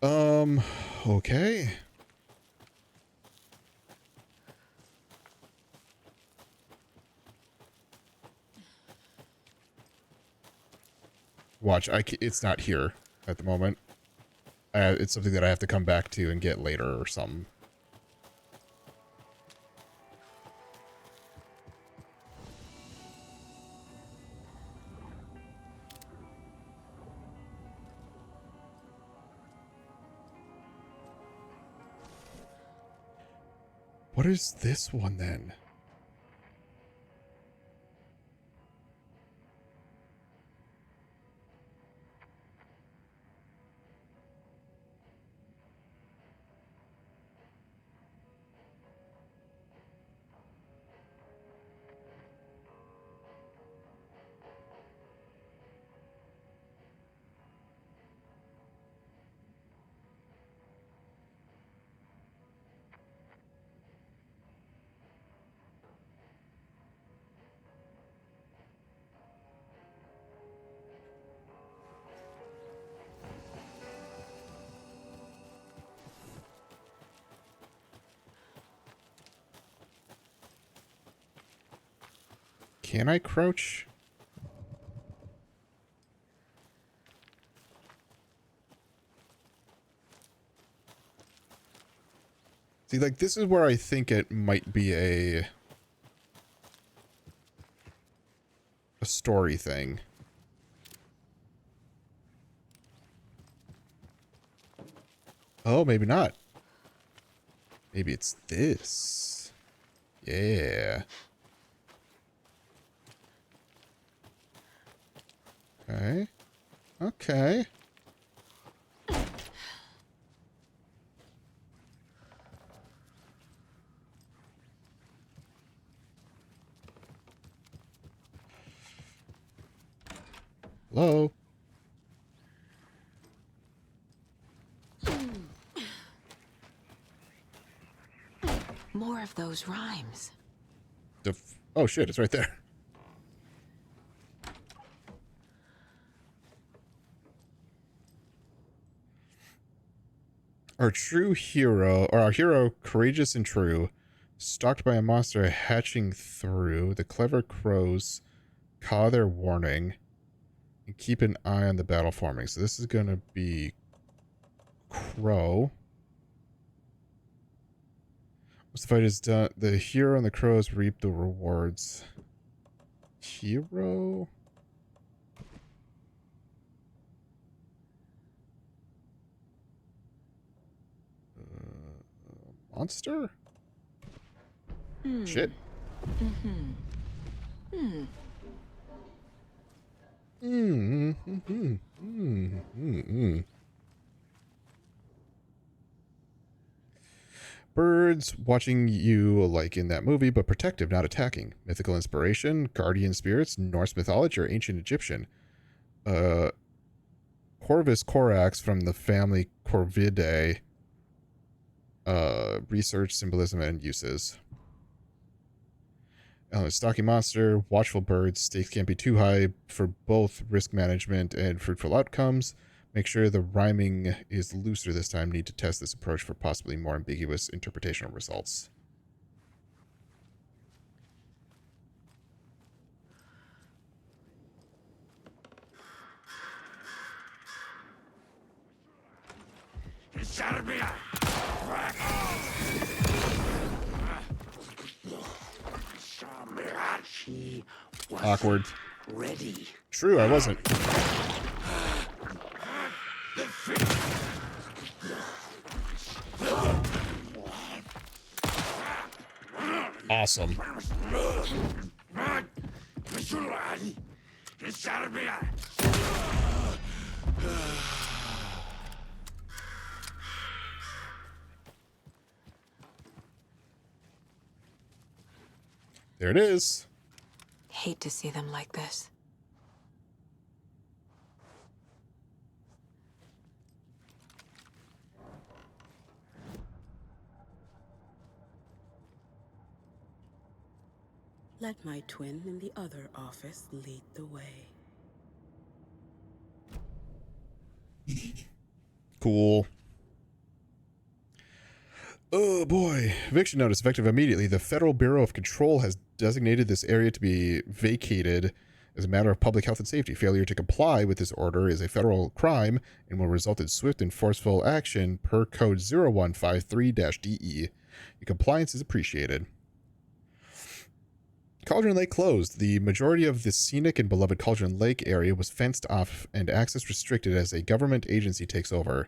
Okay. Watch, it's not here at the moment. It's something that I have to come back to and get later or something. What is this one then? Can I crouch? See, like, this is where I think it might be a story thing. Oh, maybe not. Maybe it's this. Yeah. Okay. Okay. Hello? More of those rhymes. Oh shit, it's right there. Our hero, courageous and true, stalked by a monster hatching through. The clever crows caw their warning and keep an eye on the battle forming. So this is going to be Crow. Once the fight is done, the hero and the crows reap the rewards. Hero? Monster? Shit. Birds watching you like in that movie, but protective, not attacking. Mythical inspiration, guardian spirits, Norse mythology, or ancient Egyptian. Corvus Corax from the family Corvidae. Research, symbolism, and uses. Stalking monster, watchful birds. Stakes can't be too high for both risk management and fruitful outcomes. Make sure the rhyming is looser this time. Need to test this approach for possibly more ambiguous interpretational results. Awkward. Ready. True, I wasn't. Awesome. There it is. Hate to see them like this. Let my twin in the other office lead the way. Cool. Oh boy. Eviction notice effective immediately. The Federal Bureau of Control has designated this area to be vacated as a matter of public health and safety. Failure to comply with this order is a federal crime and will result in swift and forceful action per code 0153-DE. Your compliance is appreciated. Cauldron Lake closed. The majority of the scenic and beloved Cauldron Lake area was fenced off and access restricted as a government agency takes over.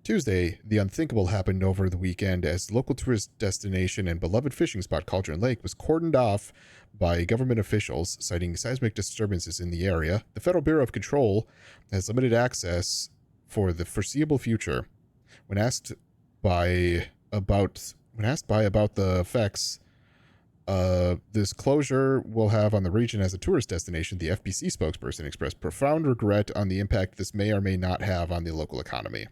Tuesday, the unthinkable happened over the weekend as the local tourist destination and beloved fishing spot Cauldron Lake was cordoned off by government officials, citing seismic disturbances in the area. The Federal Bureau of Control has limited access for the foreseeable future. When asked about the effects this closure will have on the region as a tourist destination, the FBC spokesperson expressed profound regret on the impact this may or may not have on the local economy.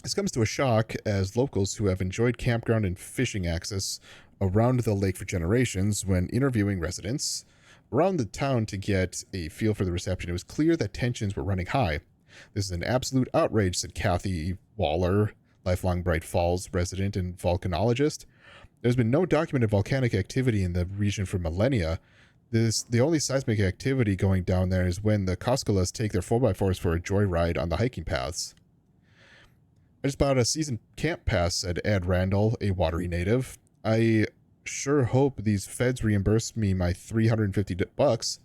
This comes to a shock as locals who have enjoyed campground and fishing access around the lake for generations, when interviewing residents around the town to get a feel for the reception, it was clear that tensions were running high. This is an absolute outrage, said Kathy Waller, lifelong Bright Falls resident and volcanologist. There's been no documented volcanic activity in the region for millennia. The only seismic activity going down there is when the Koskolas take their 4x4s for a joyride on the hiking paths. I just bought a season camp pass, said Ed Randall, a Watery native. I sure hope these feds reimburse me my $350,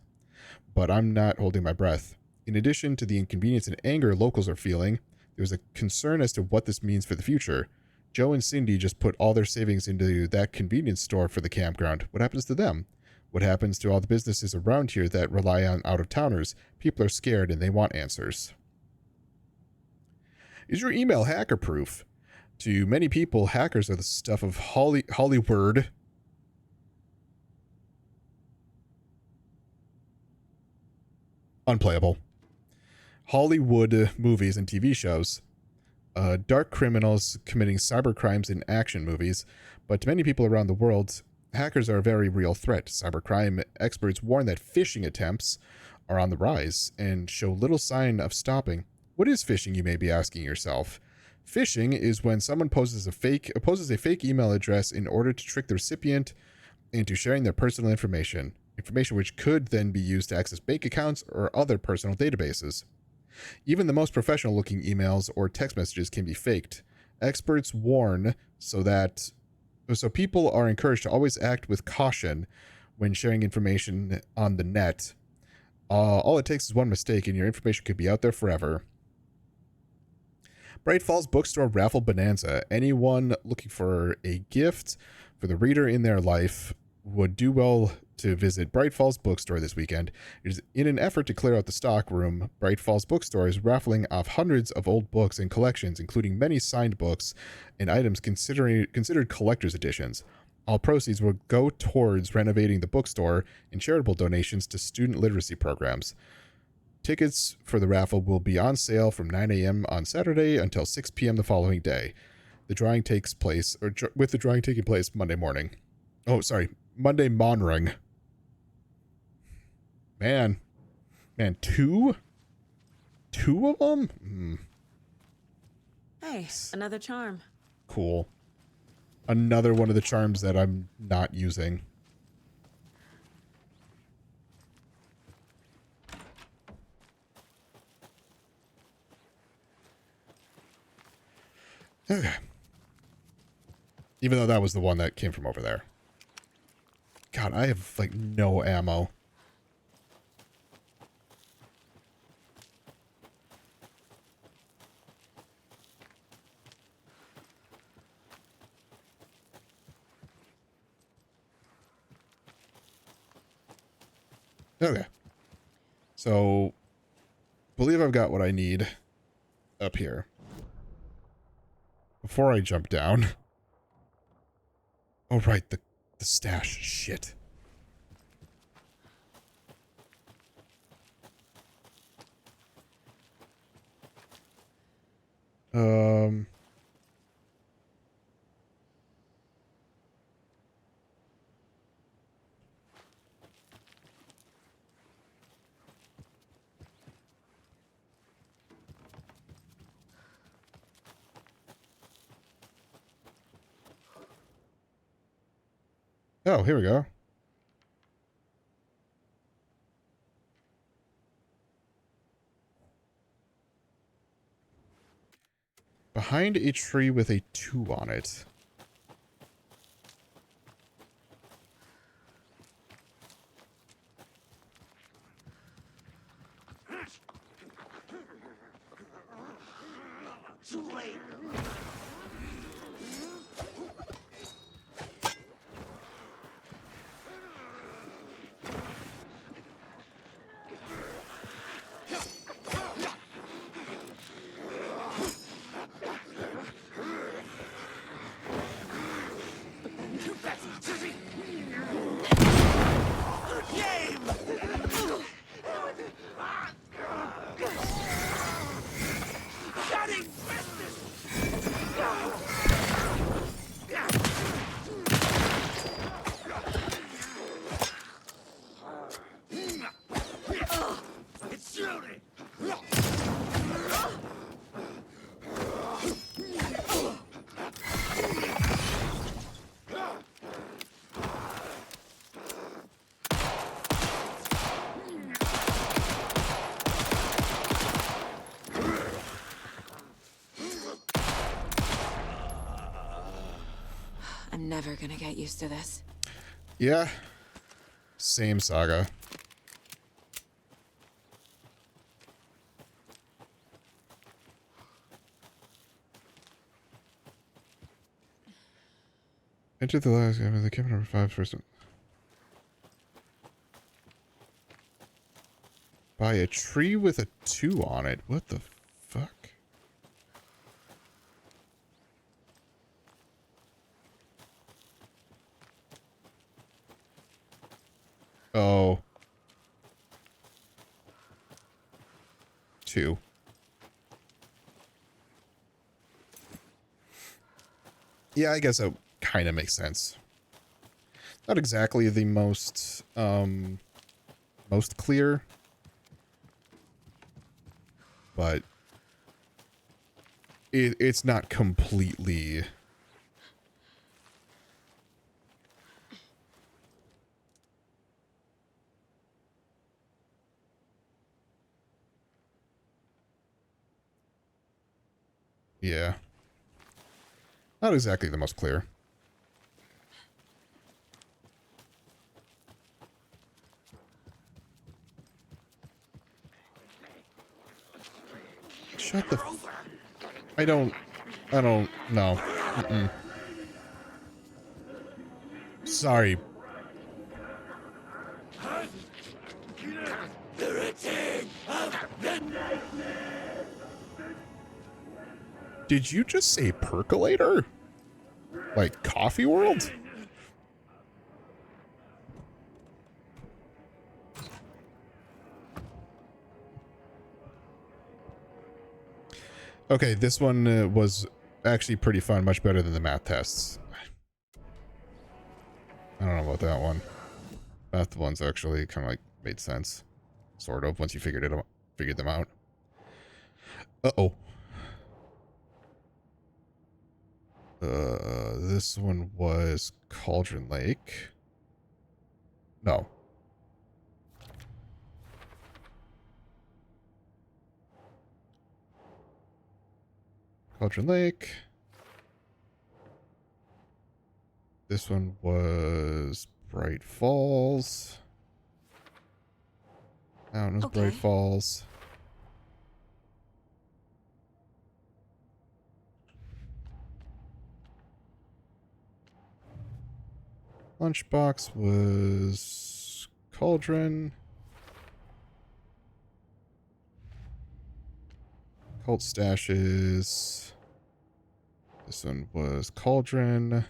but I'm not holding my breath. In addition to the inconvenience and anger locals are feeling, there's a concern as to what this means for the future. Joe and Cindy just put all their savings into that convenience store for the campground. What happens to them? What happens to all the businesses around here that rely on out-of-towners? People are scared and they want answers. Is your email hacker-proof? To many people, hackers are the stuff of Hollywood. unplayable. Hollywood movies and TV shows. Dark criminals committing cyber crimes in action movies, but to many people around the world, hackers are a very real threat. Cybercrime experts warn that phishing attempts are on the rise and show little sign of stopping. What is phishing, you may be asking yourself? Phishing is when someone poses a fake email address in order to trick the recipient into sharing their personal information which could then be used to access bank accounts or other personal databases. Even the most professional looking emails or text messages can be faked. Experts warn so people are encouraged to always act with caution when sharing information on the net. All it takes is one mistake and your information could be out there forever. Bright Falls Bookstore Raffle Bonanza. Anyone looking for a gift for the reader in their life would do well to visit Bright Falls Bookstore this weekend. It is in an effort to clear out the stock room. Bright Falls Bookstore is raffling off hundreds of old books and collections, including many signed books and items considered collector's editions. All proceeds will go towards renovating the bookstore and charitable donations to student literacy programs. Tickets for the raffle will be on sale from 9 a.m. on Saturday until 6 p.m. the following day. The drawing takes place, with the drawing taking place Monday morning. Oh, sorry, Monday morning. Man, two of them? Hey, another charm. Cool. Another one of the charms that I'm not using. Okay. Even though that was the one that came from over there. God, I have, like, no ammo. Okay. So, believe I've got what I need up here. Before I jump down. Oh, right, the stash. Shit. Oh, here we go. Behind a tree with a 2 on it. Too late. I'm never gonna get used to this. Yeah. Same saga. Enter the last game of the camera number 5 first. By a tree with a 2 on it. What the fuck? Oh. too. Yeah, I guess that kind of makes sense. Not exactly the most clear, but it's not completely. Yeah. Not exactly the most clear. Shut the... I don't know. Mm-mm. Sorry. Did you just say percolator? Like Coffee World? Okay, this one was actually pretty fun, much better than the math tests. I don't know about that one. Math ones actually kind of like made sense, sort of, once you figured them out. Uh-oh. This one was Cauldron Lake. No. Cauldron Lake. This one was Bright Falls. That one was Bright Falls. Lunchbox was Cauldron. Cult Stashes. This one was Cauldron.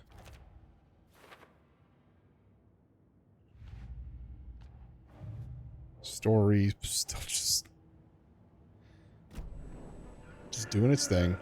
Story still just doing its thing.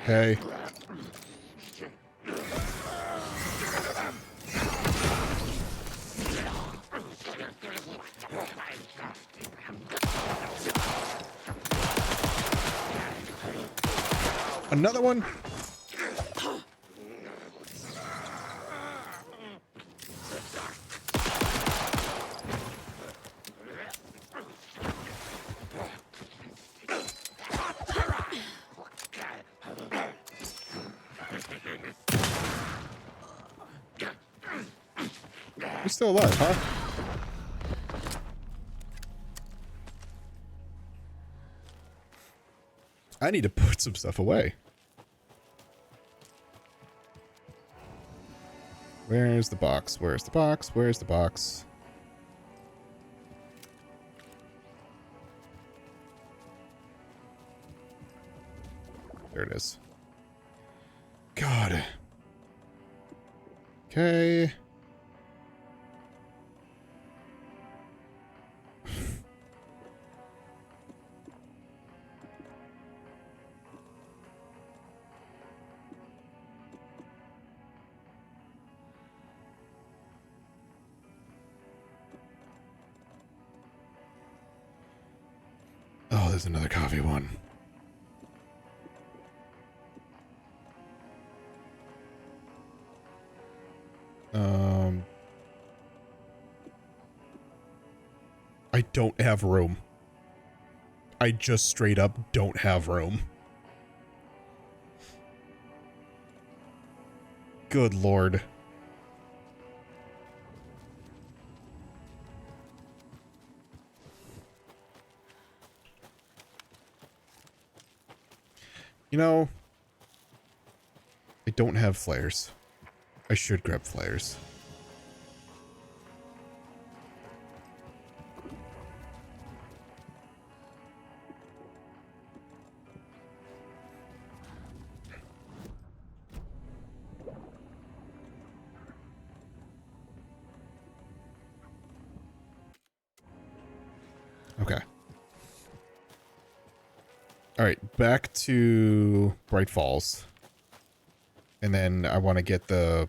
Hey. Another one? You're still alive, huh? I need to put some stuff away. Where's the box? Where's the box? Where's the box? There it is. God. Okay. Oh, there's another coffee one. I don't have room. I just straight up don't have room. Good Lord. You know, I don't have flares. I should grab flares. Okay. All right, back to Bright Falls. And then I want to get the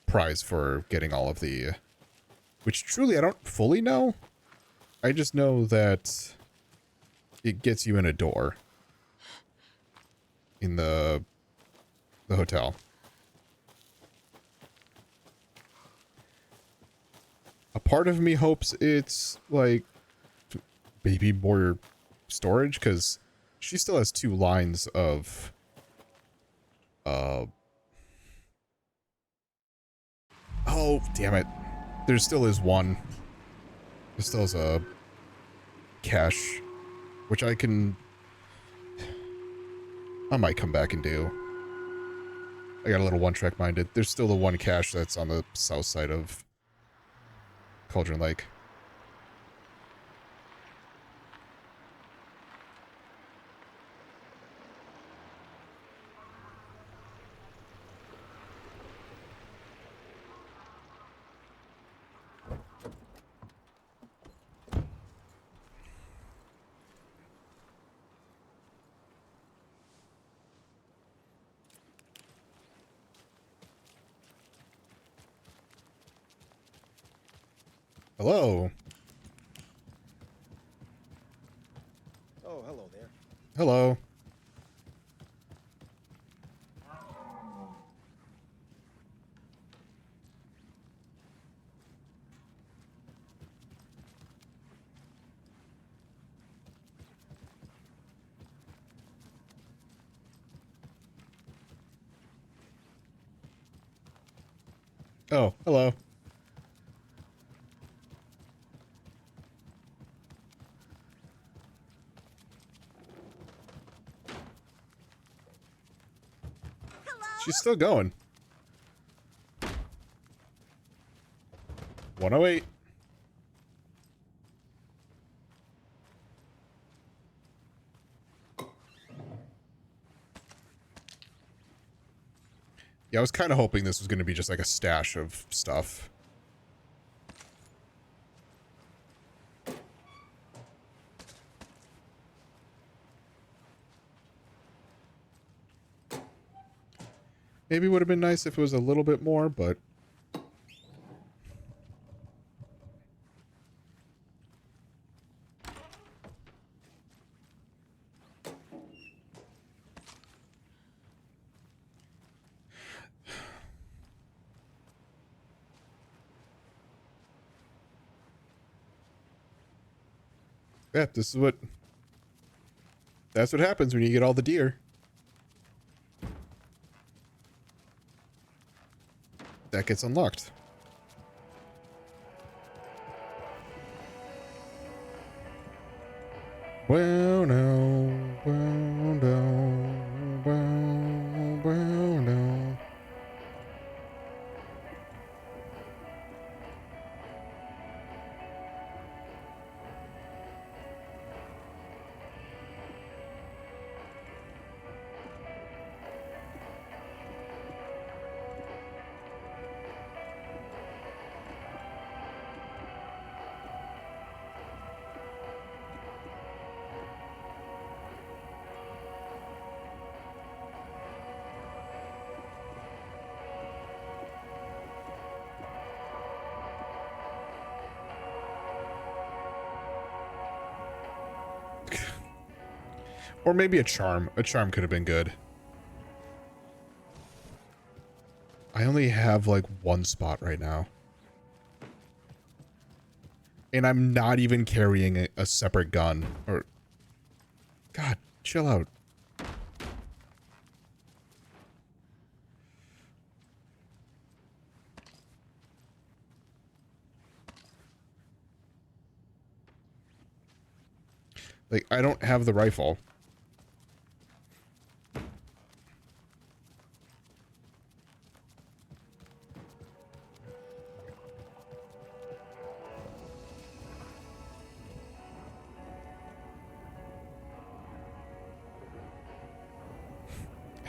prize for getting all of the, which truly I don't fully know. I just know that it gets you in a door in the hotel. A part of me hopes it's like maybe more storage, because she still has 2 lines of oh damn it, there still is one. There still is a cache, which I might come back and do. I got a little one-track minded. There's still the one cache that's on the south side of Cauldron Lake. Hello. Oh, hello there. Hello. Oh, hello. She's still going. 108. Yeah, I was kind of hoping this was going to be just like a stash of stuff. Maybe it would have been nice if it was a little bit more, but yeah, that's what happens when you get all the deer. That gets unlocked. Well, no, well, no, well, no. Or maybe a charm. A charm could have been good. I only have like 1 spot right now. And I'm not even carrying a separate gun. Or... God, chill out. Like, I don't have the rifle.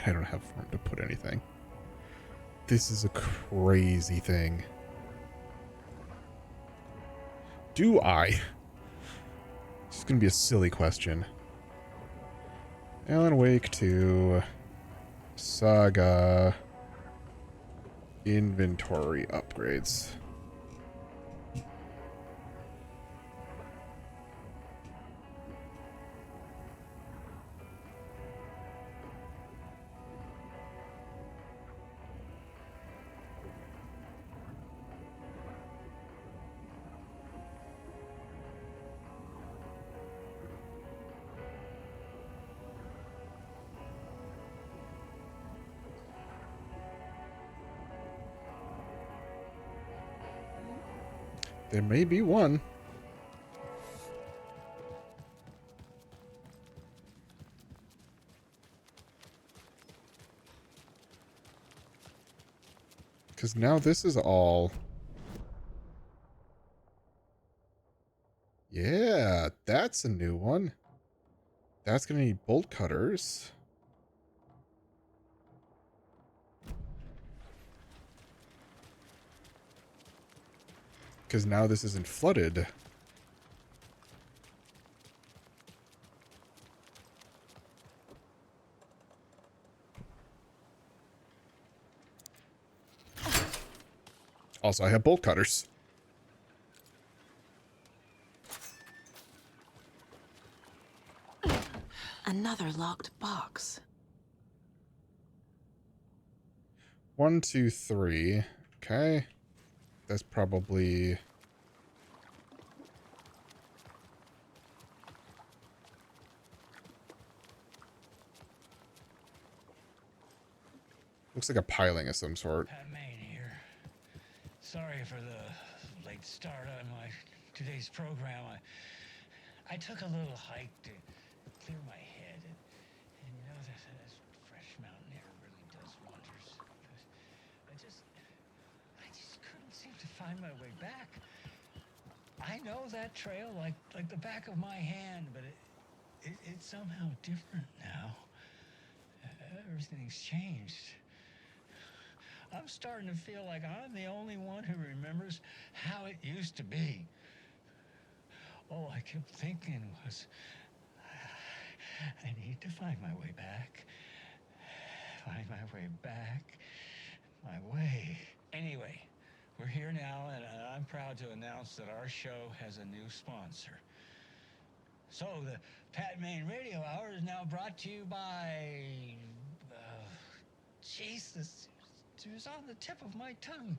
I don't have room to put anything. This is a crazy thing. Do I? This is going to be a silly question. Alan Wake 2 Saga inventory upgrades. There may be one. Because now this is all... Yeah, that's a new one. That's going to need bolt cutters. Because now this isn't flooded. Also, I have bolt cutters. Another locked box. 1, 2, 3. Okay. That's probably... Looks like a piling of some sort. Pat Main here. Sorry for the late start on my today's program. I took a little hike to clear my head, and you know that fresh mountain air really does wonders. I just couldn't seem to find my way back. I know that trail like the back of my hand, but it's somehow different now. Everything's changed. I'm starting to feel like I'm the only one who remembers how it used to be. All I kept thinking was, I need to find my way back. Find my way back. My way. Anyway, we're here now, and I'm proud to announce that our show has a new sponsor. So, the Pat Main Radio Hour is now brought to you by... Jesus, it was on the tip of my tongue.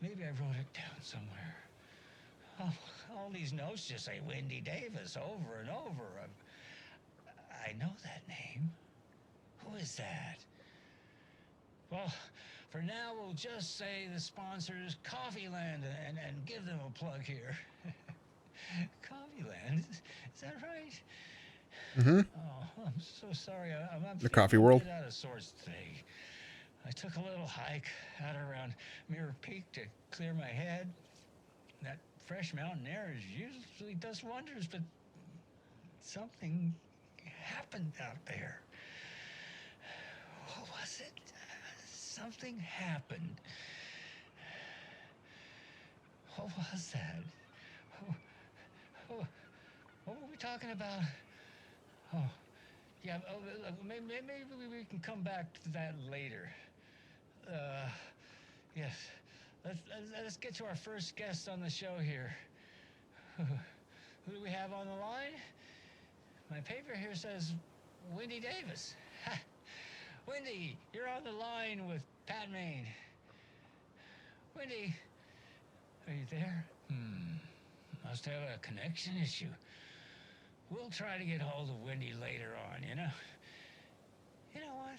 Maybe I wrote it down somewhere. Oh, all these notes just say Wendy Davis over and over. I know that name. Who is that? Well, for now, we'll just say the sponsor is Coffeeland and give them a plug here. Coffeeland? Is that right? Mm-hmm. Oh, I'm so sorry. I'm The coffee world. a bit out of sorts today. I took a little hike out around Mirror Peak to clear my head. That fresh mountain air usually does wonders, but something happened out there. What was it? Something happened. What was that? What were we talking about? Oh, yeah, maybe we can come back to that later. Yes. Let's get to our first guest on the show here. Who do we have on the line? My paper here says Wendy Davis. Wendy, you're on the line with Pat Main. Wendy, are you there? Must have a connection issue. We'll try to get hold of Wendy later on, you know? You know what?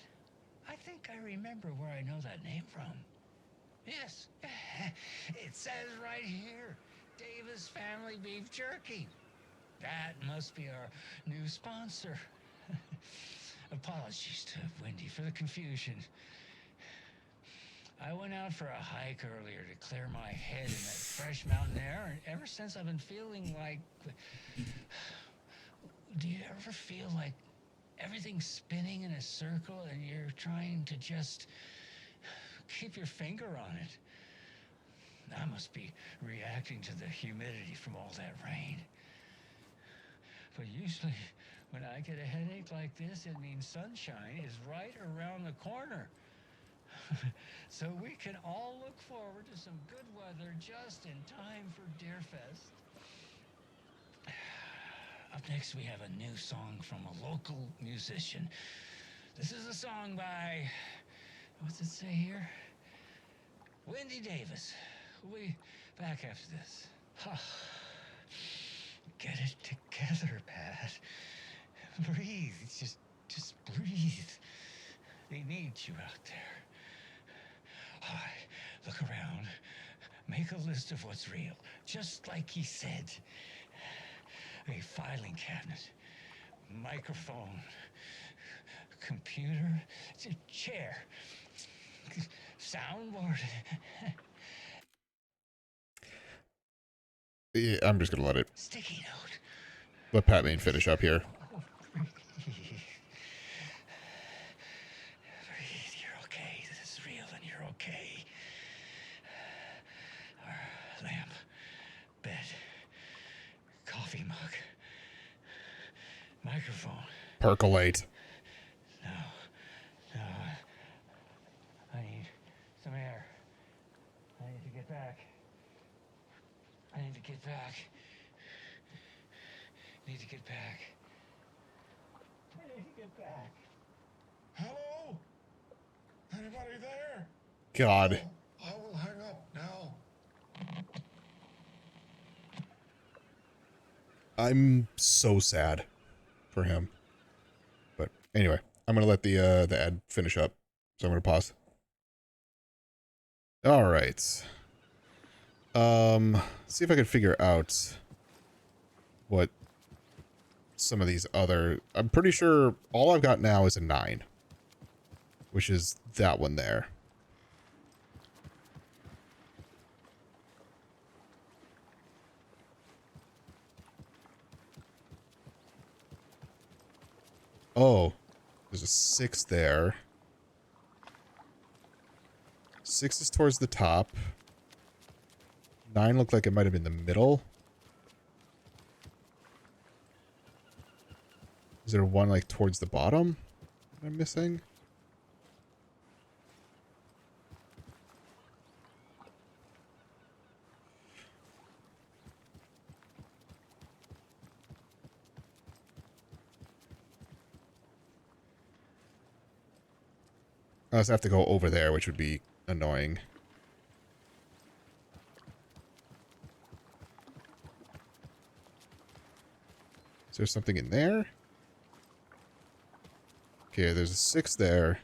I think I remember where I know that name from. Yes. It says right here, Davis Family Beef Jerky. That must be our new sponsor. Apologies to Wendy for the confusion. I went out for a hike earlier to clear my head in that fresh mountain air, and ever since I've been feeling like... Do you ever feel like everything's spinning in a circle and you're trying to just keep your finger on it? I must be reacting to the humidity from all that rain. But usually, when I get a headache like this, it means sunshine is right around the corner. So we can all look forward to some good weather just in time for Deerfest. Up next, we have a new song from a local musician. This is a song by, what's it say here? Wendy Davis. We'll be back after this. Get it together, Pat. Breathe. Just breathe. They need you out there. Hi, look around. Make a list of what's real, just like he said. A filing cabinet, microphone, computer, chair, soundboard. Yeah, I'm just gonna let it. Sticky note. Let Pat Main finish up here. Oh, breathe. Breathe. You're okay. This is real and you're okay. Our lamp, bed, coffee mug, microphone. Percolate. No. I need some air. I need to get back. I need to get back. I need to get back. I need to get back. Hello? Anybody there? God. I will hang up now. I'm so sad for him. But anyway, I'm gonna let the ad finish up. So I'm gonna pause. All right. See if I can figure out what some of these other... I'm pretty sure all I've got now is a 9. Which is that one there. Oh, there's a 6 there. 6 is towards the top. 9 looked like it might have been the middle. Is there one like towards the bottom I'm missing? I just have to go over there, which would be annoying. Is there something in there? Okay, there's a 6 there.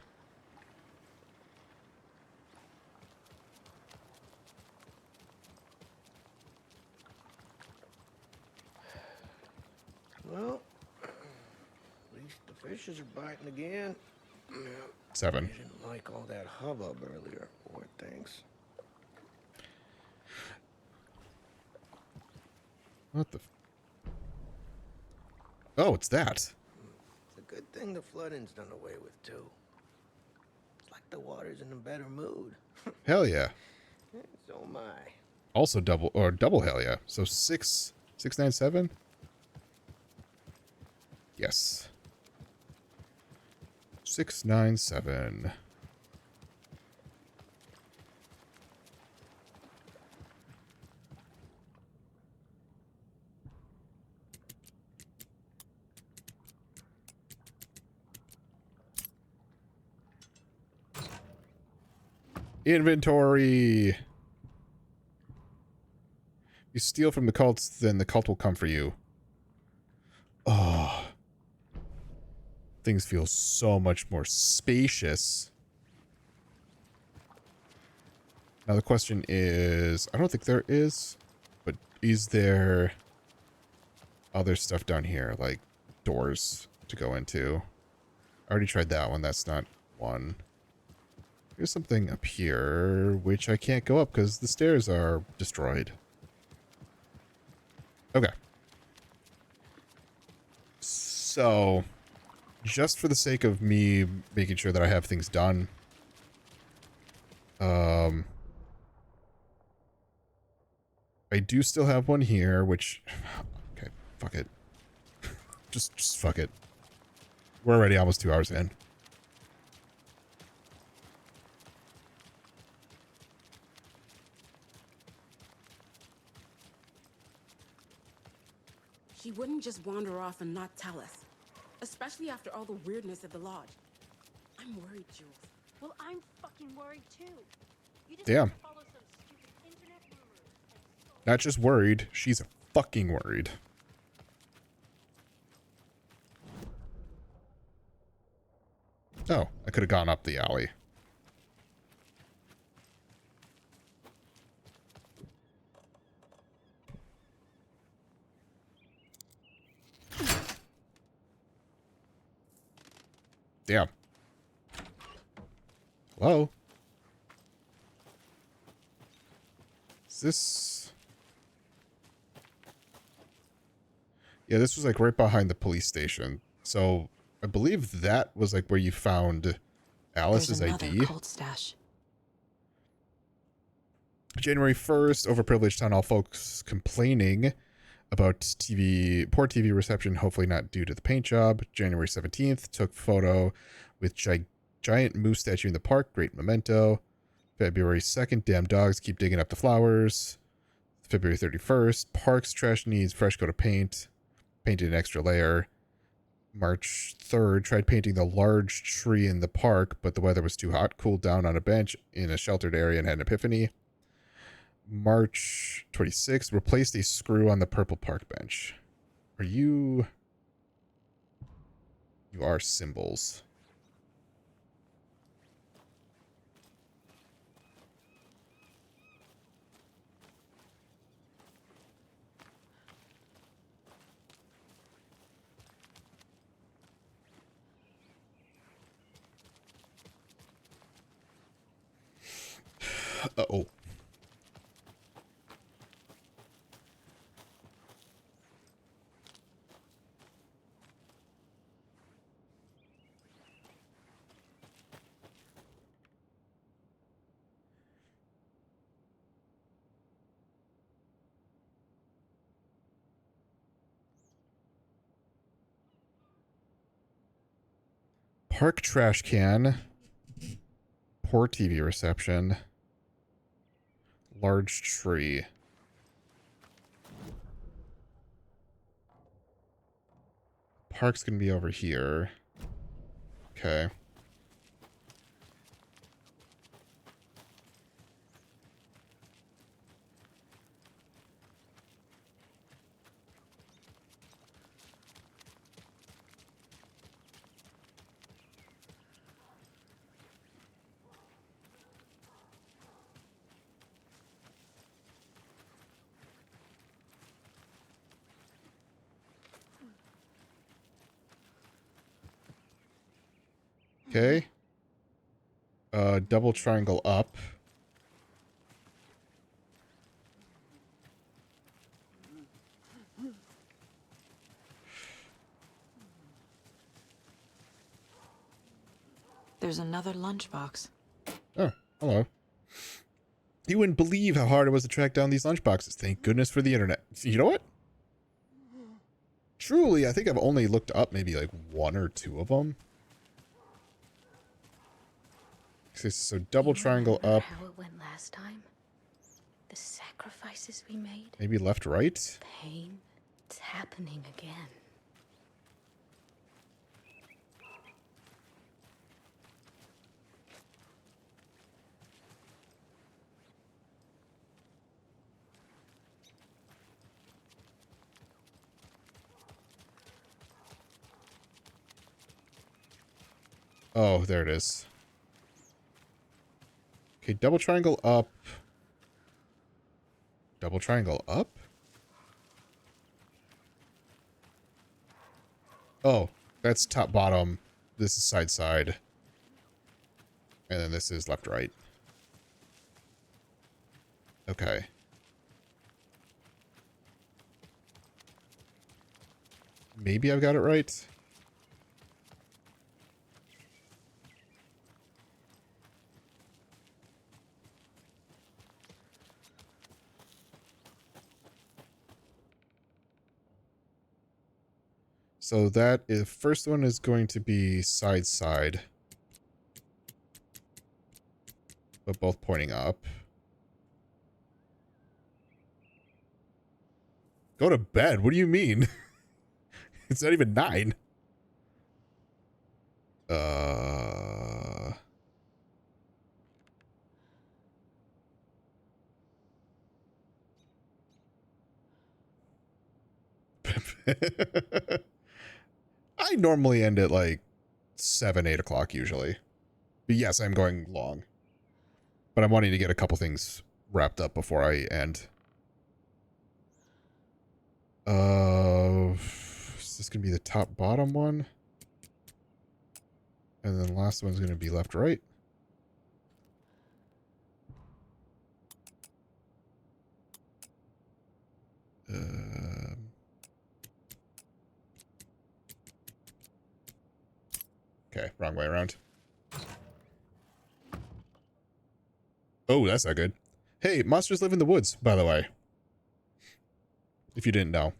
Well, at least the fishes are biting again. 7. I didn't like all that hubbub earlier, poor things. What the... Oh, it's that. It's a good thing the flooding's done away with, too. It's like the water's in a better mood. Hell yeah. So am I. Also double hell yeah. So 697? Yes. 697. Inventory. You steal from the cults, then the cult will come for you. Oh. Things feel so much more spacious. Now the question is, I don't think there is, but is there other stuff down here, like doors to go into. I already tried that one. That's not one. Here's something up here, which I can't go up because the stairs are destroyed. Okay. So, just for the sake of me making sure that I have things done, I do still have one here, which, okay, fuck it. just fuck it. We're already almost 2 hours in. She wouldn't just wander off and not tell us. Especially after all the weirdness at the lodge. I'm worried, Jules. Well, I'm fucking worried too. You just Damn. have to follow some stupid internet rumors. Not just worried, she's fucking worried. Oh, I could have gone up the alley. Damn. Hello? Is this... Yeah, this was like right behind the police station. So I believe that was like where you found Alice's There's another ID. cult stash. January 1st, overprivileged town hall folks complaining about poor TV reception, hopefully not due to the paint job. January 17th, took photo with giant moose statue in the park, great memento. February 2nd, damn dogs keep digging up the flowers. February 31st, parks trash needs fresh coat of paint, painted an extra layer. March 3rd, tried painting the large tree in the park, but the weather was too hot, cooled down on a bench in a sheltered area and had an epiphany. March 26th, replaced a screw on the purple park bench. Are you... You are symbols. Uh-oh. Park trash can. Poor TV reception. Large tree. Park's gonna be over here. Okay. Okay. Double triangle up. There's another lunchbox. Oh, hello. You wouldn't believe how hard it was to track down these lunchboxes. Thank goodness for the internet. You know what? Truly, I think I've only looked up maybe like 1 or 2 of them. Okay, so double triangle up. How it went last time? The sacrifices we made? Maybe left, right? Pain? It's happening again. Oh, there it is. Okay, double triangle up. Double triangle up? Oh, that's top bottom. This is side side. And then this is left right. Okay. Maybe I've got it right. So that is, first one is going to be side side. But both pointing up. Go to bed? What do you mean? It's not even 9. I normally end at like 7, 8 o'clock usually. But yes, I'm going long. But I'm wanting to get a couple things wrapped up before I end. Is this going to be the top bottom one? And then the last one's going to be left right. Okay, wrong way around. Oh, that's not good. Hey, monsters live in the woods, by the way. If you didn't know.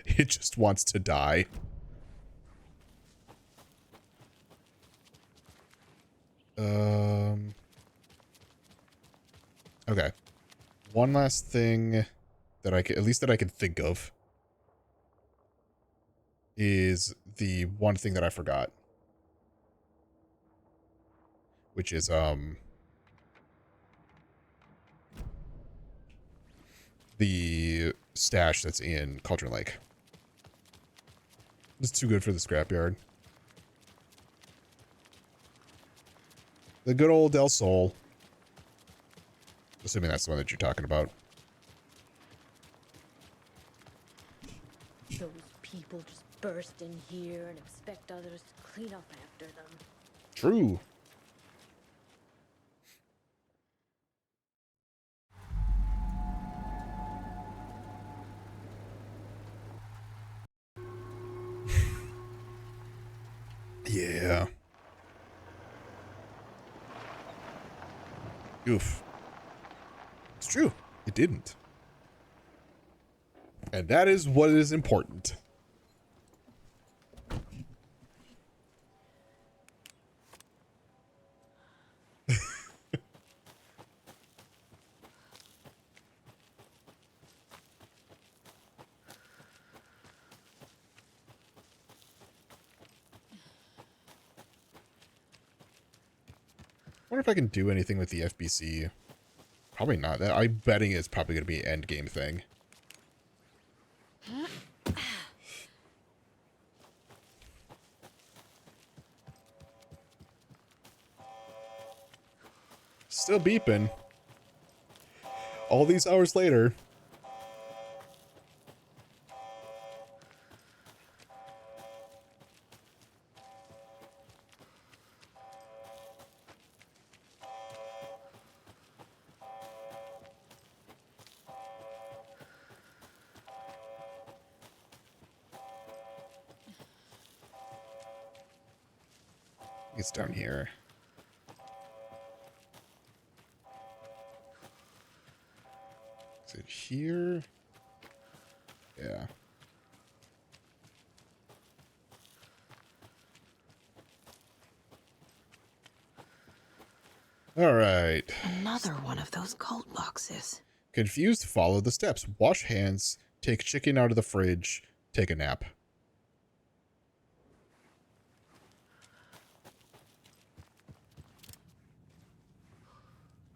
It just wants to die. Okay. One last thing that I can, at least that I can think of, is the one thing that I forgot. Which is, the stash that's in Cauldron Lake. It's too good for the scrapyard. The good old Del Sol. Assuming that's the one that you're talking about. Those people just burst in here and expect others to clean up after them. True. Yeah. Oof. It's true. It didn't. And that is what is important. I wonder if I can do anything with the FBC. Probably not. I'm betting it's probably going to be an end game thing. Still beeping. All these hours later. It's down here. Is it here? Yeah. All right. Another one of those cult boxes. Confused, follow the steps. Wash hands, take chicken out of the fridge, take a nap.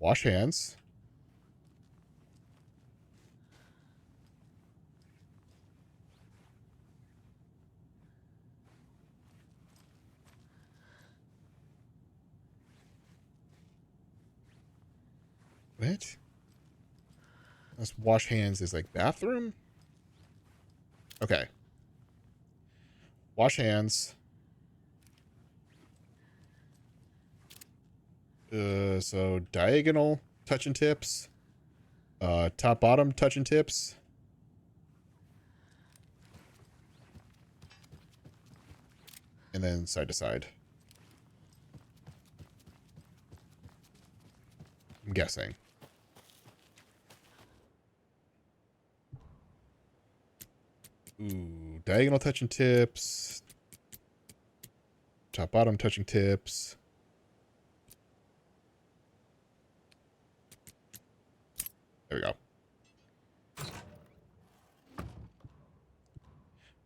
Wash hands. What? Let's wash hands is like bathroom? Okay. Wash hands. So diagonal touching tips. Top bottom touching tips. And then side to side. I'm guessing. Ooh, diagonal touching tips. Top bottom touching tips. There we go.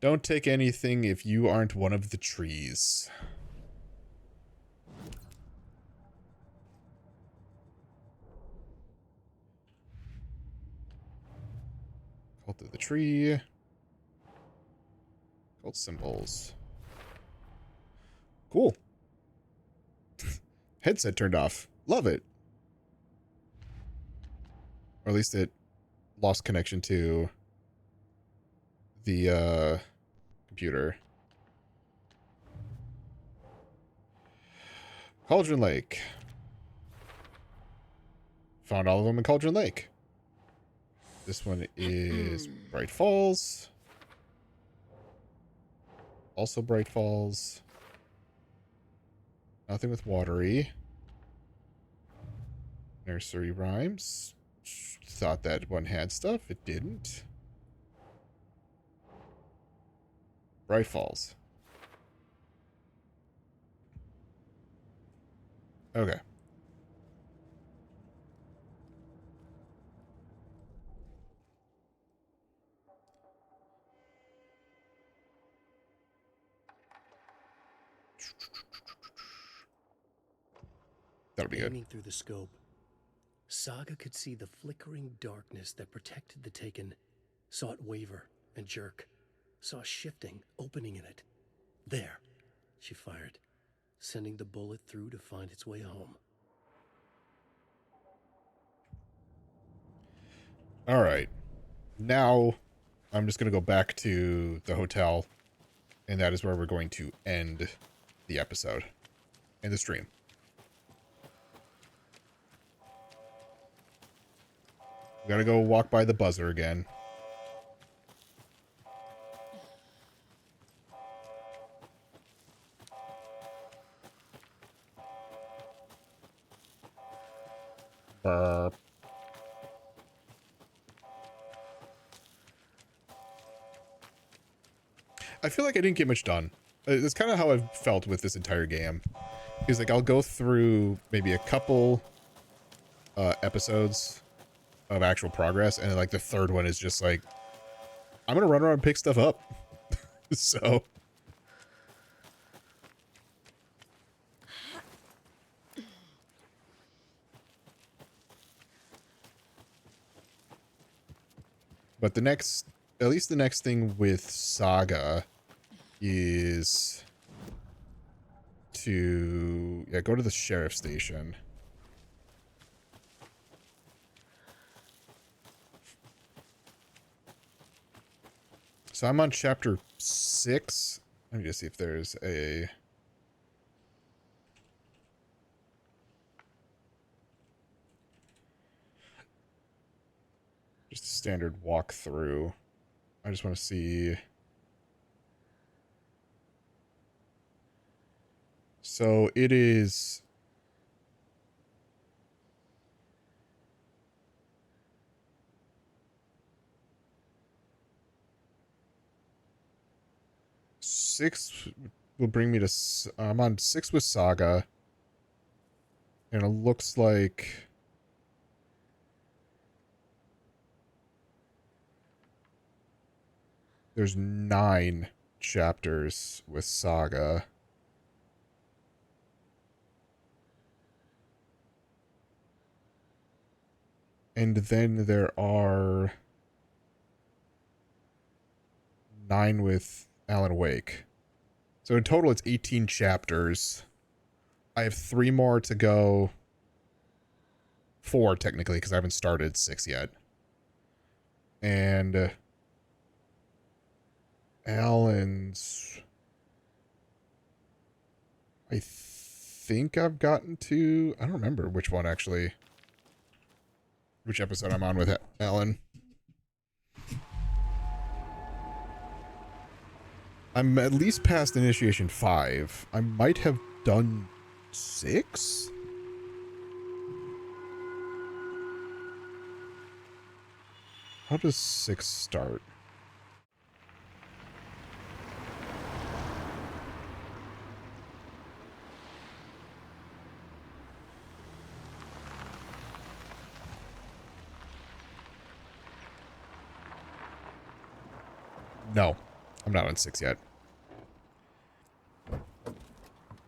Don't take anything if you aren't one of the trees. Cult of the tree. Cult symbols. Cool. Headset turned off. Love it. Or at least it lost connection to the computer. Cauldron Lake. Found all of them in Cauldron Lake. This one is Bright Falls. Also Bright Falls. Nothing with watery. Nursery Rhymes. Thought that one had stuff. It didn't. Bright Falls. Okay. That'll be good. Aiming through the scope, Saga could see the flickering darkness that protected the Taken, saw it waver and jerk, saw a shifting opening in it. There, she fired, sending the bullet through to find its way home. All right. Now, I'm just going to go back to the hotel, and that is where we're going to end the episode and the stream. We gotta go walk by the buzzer again. Burp. I feel like I didn't get much done. That's kind of how I've felt with this entire game. Is like I'll go through maybe a couple episodes of actual progress, and then like the third one is just like I'm gonna run around and pick stuff up. So but at least the next thing with Saga is to go to the sheriff's station. So I'm on chapter 6. Let me just see if there's a... just a standard walkthrough. I just want to see... So it is... Six will bring me to... I'm on 6 with Saga. And it looks like... there's 9 chapters with Saga. And then there are 9 with Alan Wake. So in total, it's 18 chapters. I have 3 more to go 4 technically, because I haven't started 6 yet. And Alan's, I think I've gotten to, I don't remember which one actually, which episode I'm on with Alan. I'm at least past initiation 5. I might have done 6? How does 6 start? No, I'm not on 6 yet.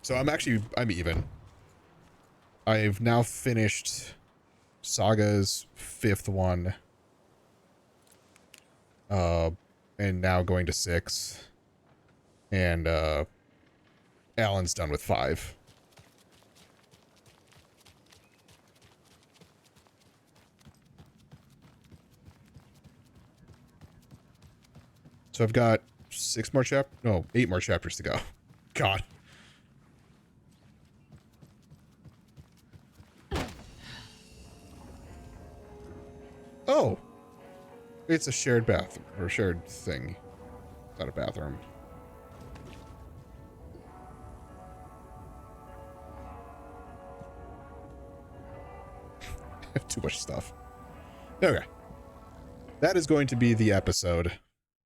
So I'm even. I've now finished Saga's 5th one. And now going to 6. And Alan's done with 5. So I've got 8 more chapters to go. God. Oh. It's a shared bathroom, or shared thing. It's not a bathroom. Too much stuff. Okay. That is going to be the episode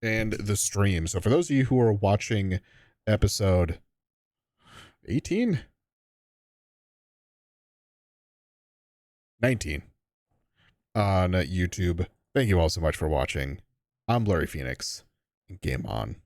and the stream. So for those of you who are watching episode 18? 19 on YouTube, thank you all so much for watching. I'm Blurry Phoenix. Game on.